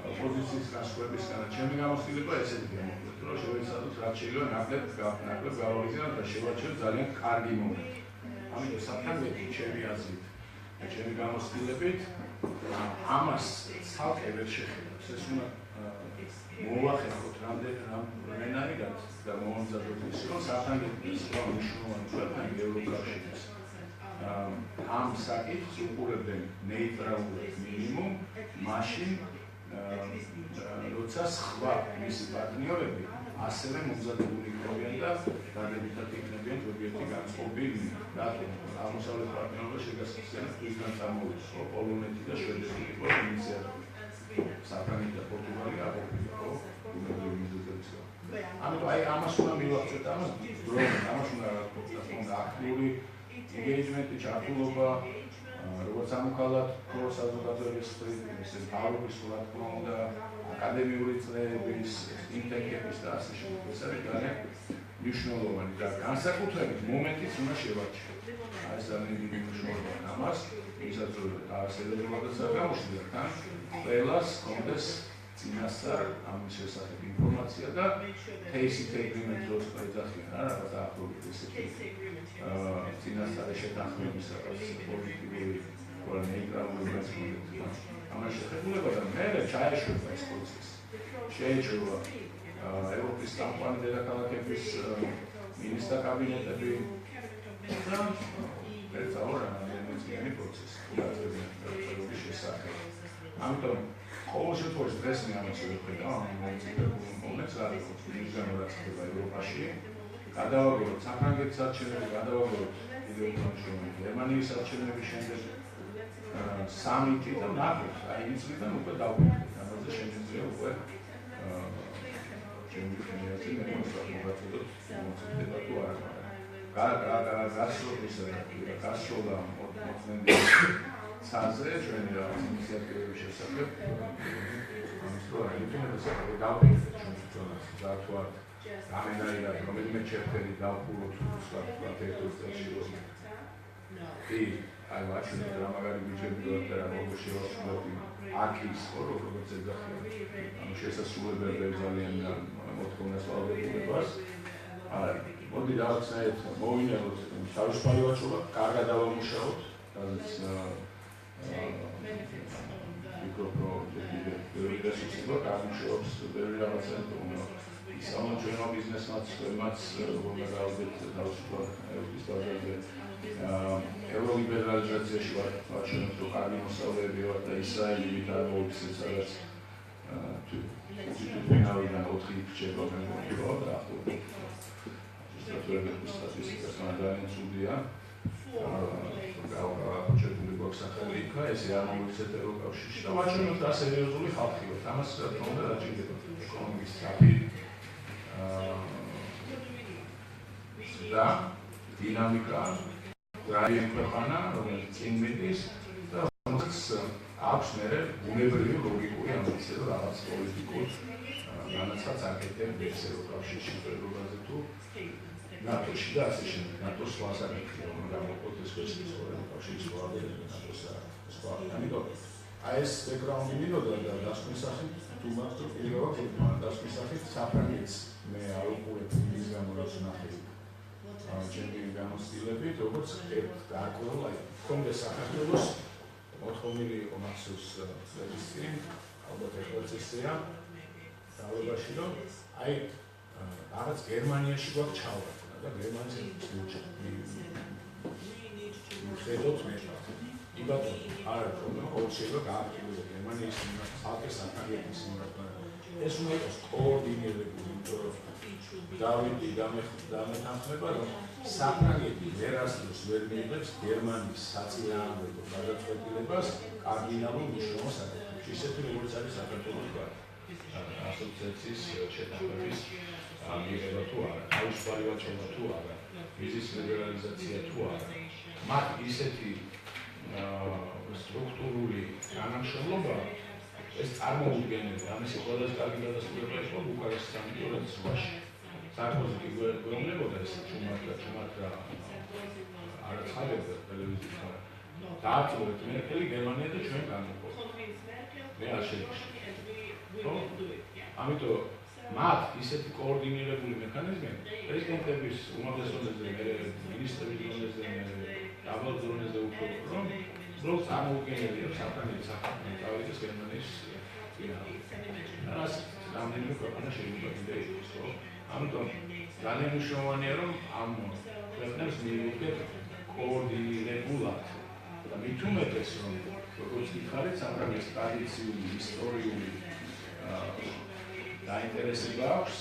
ოპოზიციის განსხვავებისგან, ჩემი გამოცდილება ესეთია, რომ შევეცადოთ რაც შეიძლება ნაკლებ გავაღიზიანოთ და შევაჩეროთ ძალიან კარგი მომენტი. ამიტომ საფრანგეთი ჩემი აზრით და ჩემი გამოცდილებით ამას ცალკე ვერ შეხედავს. ეს უნდა მოვახერხოთ რამდენადაც და მოვამზადოთ ის, რომ საფრანგეთის მნიშვნელოვანი ქვეყნები ევროკავშირის ამ საკითხს უყურებდნენ ნეიტრალურად მინიმუმ, მაშინ როცა სხვა მისი პარტნიორები ასევე მომზადებული იქნებიან და დადებითად იქნებიან ზოგიერთი განწყობილი, რატომ აღმოსავლეთ პარტნიორობა შეგასახსენებს თვისგან წამოვიდა, ხო, პოლონეთი და შვედეთი იყო ინიციატორი. საფრანგეთი და პორტუგალია აყოფილიყო ბუნებრივი მიზეზების გამო. ამიტომ აი ამას უნდა მივახცეთ, ამას უნდა აქტიური engagement-ი, ჩართულობა, როგორც სამოქალაქო საზოგადოების ისე მთავრობის რა თქმა უნდა, აკადემიური წრეების, ინტეგრების და ასე შემდეგ. ეს არის ძალიან მნიშვნელოვანი და განსაკუთრებით მომენტიც უნდა შევარჩიოთ. ეს ძალიან დიდი მნიშვნელობა ამას, ვისაც არსებობადაც არ გამოჩნდა თან, ყველას კონდეს წინასწარ ამის შესახებ ინფორმაცია და tacit agreement დროს ეძახიან რა რაღაც ახლობით ესეთი წინასწარ შეთანხმების პოლიტიკური ნეიტრალური განცხადება. ამას შეხებულება და მე ჩაეშვება ეს პროცესი. შეეჩერა ევროპის სამყარო დედაქალაქების მინისტრთა კაბინეტები და ერთაორა ნებისმიერი პროცესი გაწევრის შესახებ. ამიტომ ყოველ შემთხვევაში დღეს მე ამას ვხედავ, ამ მომენტს რა იყო მიზანი რაც ხდება ევროპაში. გადავაგოროთ საფრანგეთის არჩევნები, გადავაგოროთ კიდევ უფრო მნიშვნელოვანი გერმანიის არჩევნების შემდეგ სამიტი და ნაკრებს, აი იმ წლიდან უკვე დავუკვირდით. ამაზე შემიძლია უკვე ჩემი ფინანსი მე მოსახლეობათოდოთ მოწდება თუ არა. გასწორდა მოწმენდი ცაზე ჩვენი რაღაც ინიციატივების შესახებ. ამის რო აი თუნდაც დავუკვირდით ჩვენ თვითონაც დათვალ რამენაირად რომელიმე ჩერტერი დავუყუროთ ვთქვათ ერთ-ერთ წელში რომ კი აი ვაჩვენოთ რა მაგარი ბიუჯეტი გვაქვს და როგორ შევასრულოთ აკის ხო როგორც ეძახიან ამ შესაძლებლობებს ძალიან მოთხოვნას ვავებულებას აი მოდი დავხსნათ მოვინეროთ თავისუფალი ვაჭრობა კარგად დავამუშავოთ რადგან მიკროპროექტები რესურსები გამუშავებს ბევრი რაღაცა უნდა სამოჩვენო ბიზნესმაც უნდა გავდეთ თავისუფლად ევროპის ბაზარზე ევროლიბერალიზაციაში ვაჩვენოთ რომ კარგი მოსწავლეები ვართ და ისრაელი ვით არ მოიქცეთ სადაც ფინალიდან 4 რჩება გამოგივა და ახლა სტატუსების სტატისტიკას ძალიან ცუდია გავაჩერებული გვაქვს სახელი იქა ესე არ მოიქცეთ ევროკავშირში და ვაჩვენოთ რა სერიოზული ხალხი ვართ ამას რა თქმა უნდა დაჭირდება ეკონომიკის საფი და დინამიკა ძალიან ქვეყანა, რომელიც წინ მიდის და რომელსაც აქვს მერე ბუნებრივი ლოგიკური ამბიცია და რაღაც პოლიტიკურ განაცხადს აკეთებს ეს ევროკავშირის შემოგვიყვანაზე თუ ნატოში და ასე შემდეგ. ნატოს სხვა საკითხია, რომ გამოყოთ ეს კვესტიის ევროკავშირის სხვა ნატოს სხვა. ამიტომ აი ეს ბექგრაუნდი მინდოდა და დასკვნის სახით თუ მაქვს თუ პირველად დასკვნის სახით საფრანგეთს მე არ უყურებ ის გამო რაც ნახე ჩემი გამოცდილებით, როგორც ერთ დაკვირვება, კონდეს საქართველოს 4 მილი იყო მახსოვს წლების წინ, ალბათ ეხლა წესია დაავლებაში, რომ აი რაღაც გერმანიაში გვაქვს ჩავარდნა და გერმანიის ხედოთ მე იბადო არ შეიძლება გააკეთოს გერმანიის ხალხის საფრანგეთის ეს უნდა იყოს კოორდინირებული, დავიდი დამეთანხმება, რომ საფრანგეთი ვერასდროს ვერ მიიღებს გერმანიის საწინააღმდეგო გადაწყვეტილებას კარდინალურ მნიშვნელოვან საკითხებში, ისეთი როგორც არის საქართველოს ასოციაციის შეთანხმების მიღება თუ არა, თავისუფალი ვაჭრობა თუ არა, ვიზის ლიბერალიზაცია თუ არა, მათ ისეთი სტრუქტურული განამშრომლობა ეს წარმოუდგენელი, ამისი ყველაზე კარგი გადასტურება იყო ბუქარესტის სამიტის ზღვაში. სარკოზი კი გვეუბნებოდა ეს ჩუმად არაცხადებდა ტელევიზიის ხარ. დააწურეთ მერკელი გერმანია და ჩვენ განმოყო. მე არ შევიშლი. ამიტომ მათ ისეთი კოორდინირებული მექანიზმი პრეზიდენტების უმაღლესობაზე, მინისტრების დონეზე, დაბალ დონეზე უფრო რომ წარმოუდგენელია საფრანგეთის საფრანგეთის წავიდეს გერმანიის რას რამდენიმე ქვეყანა შეიძლება კიდე იყოს, ხო? ამიტომ ძალიან მნიშვნელოვანია რომ ამ ქვეყნებს მიიღოთ კოორდინირებულად და მით უმეტეს რომ როგორც გითხარით საფრანგეთის ტრადიციული ისტორიული დაინტერესება აქვს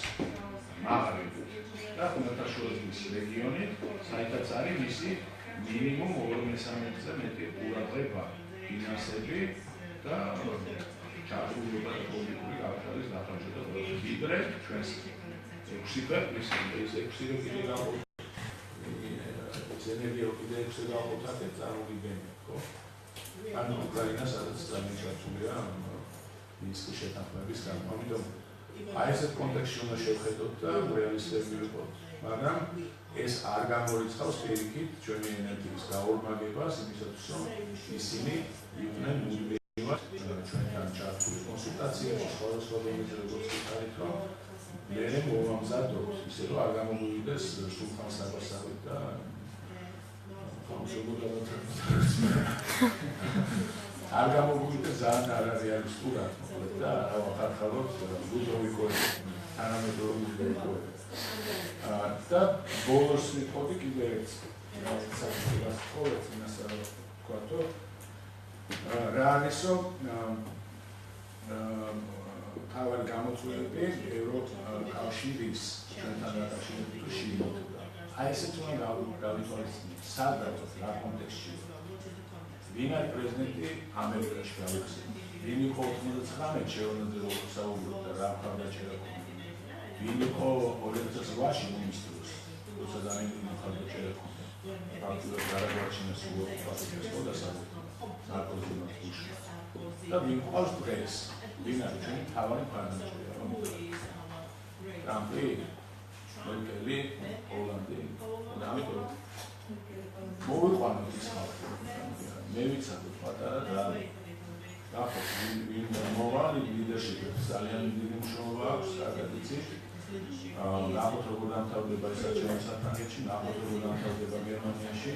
მაღალი და ხმელთაშუაზღვის რეგიონი, საიდანაც არის მისი მინიმუმ 2/3-ზე მეტი ყურადღება, ფინანსები და ჩართულობა და პოლიტიკური გაერთიანების დაფარშება და ვიდრე ჩვენს 6 ქვეყნის ეს 6 კიდე გაყო ენერგია კიდე 6 გაყოთაკეთ წარმოგიდგენთ, ხო? ანუ უკრაინა სადაც ძალიან ჩართულია მინსკის შეთანხმების გამო. ამიტომ აი ესეთ კონტექსტში უნდა შევხედოთ და რეალისტები ვიყოთ. მაგრამ ეს არ გამორიცხავს პირიქით ჩვენი ენერგიის გაორმაგებას, იმისათვის რომ ისინი იყვნენ მუდმივად ჩვენთან ჩართული კონსულტაციებში, სხვადასხვა დონეზე როგორც გითხარით, რომ მერე მოვამზადოთ, ისე რომ არ გამოგვივიდეს სულხან საბასავით და არ გამოგვივიდეს ძალიან არარეალისტურად და ავახარხალოთ ლუდოვიკოების თანამედროვე ლუდოვიკოები. და ბოლოს მithodi კიდე ერთ საკითხს ყოველთვის იმასა ვთქვათო რა არისო თავარი გამოწვევები ევროკავშირის ჩვენთან დაკავშირებით შეიმოქმედა. აი ესეც უნდა გავითვალისწინოთ სადაც რა კონტექსტში ვინ არის პრეზიდენტი ამერიკაში გავიხსენოთ. ვინ იყო 99 შეურაცხმო საუბრობდა რა მხარდაჭერა ქონდა. ვინ იყო 2008-ში მინისტრს, როცა დაინგრა მხარდაჭერა ქონდა. პრაქტიკულად გარაგვაჩინა სულ პასუხისმგებლობა და სარკოზი მათუში. და ვინ ყავს დღეს? ვინ არის ჩვენი თავარი მხარდაჭერა? ტრამპი, მერკელი, ჰოლანდი. და ამიტომ მოვიყვანოთ ის ხალხი. მე ვიცადოთ პატარა და ახლა ვინ მოვალი ლიდერშიპს ძალიან დიდი მნიშვნელობა აქვს ტრადიციის. ნახოთ როგორ დამთავრდება ეს საჭირო საფრანგეთში, ნახოთ როგორ დამთავრდება გერმანიაში.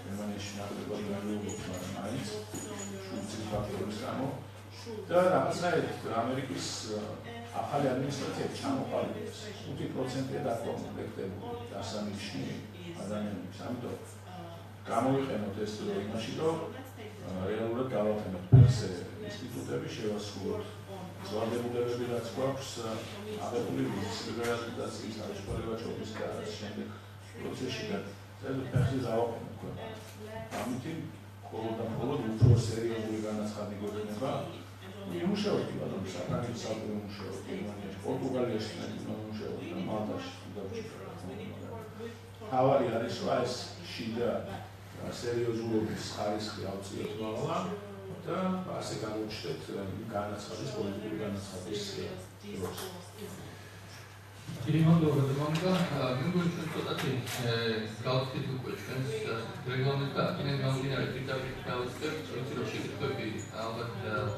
გერმანიაში ნახდება განავითარება, მაგრამ მაინც შუცის ფაქტორის გამო და რაღაცნაირად ამერიკის ახალი ადმინისტრაცია ჩამოყალიბდეს. 5%-ია დაკომპლექტებული დასანიშნი ადამიანების. ამიტომ გამოვიყენოთ ეს იმაში, რომ რეალურად გავახსენოთ ფერზე ინსტიტუტები, შევასრულოთ ვალდებულებები, რაც გვაქვს აღებული ვიზის ლიბერალიზაციის, თავისუფალი ვაჭრობის და შემდეგ პროცესში და ფერზე გავახსენოთ ქვეყანა. ამიტომ მხოლოდ და მხოლოდ უფრო სერიოზული განაცხადი გვექნება. იმუშაობთ ბატონო, საფრანგეთის ალპური იმუშაობთ, გერმანიაში, პორტუგალიაში იმუშაობთ და მალტაში და თავარი არის რომ ეს შიდა სერიოზულობის ხარისხი ავწიოთ მაღლა და ასე გამოჩნდეთ განაცხადის პოლიტიკური განაცხადის დროს. დიდი მადლობა დემონიკა. მეგონი ჩვენ ცოტათი გავხდით უკვე ჩვენს რეგლამენტს და აქედან გამომდინარე პირდაპირ დავიწყებთ, ვიცი რომ შეკითხვები ალბათ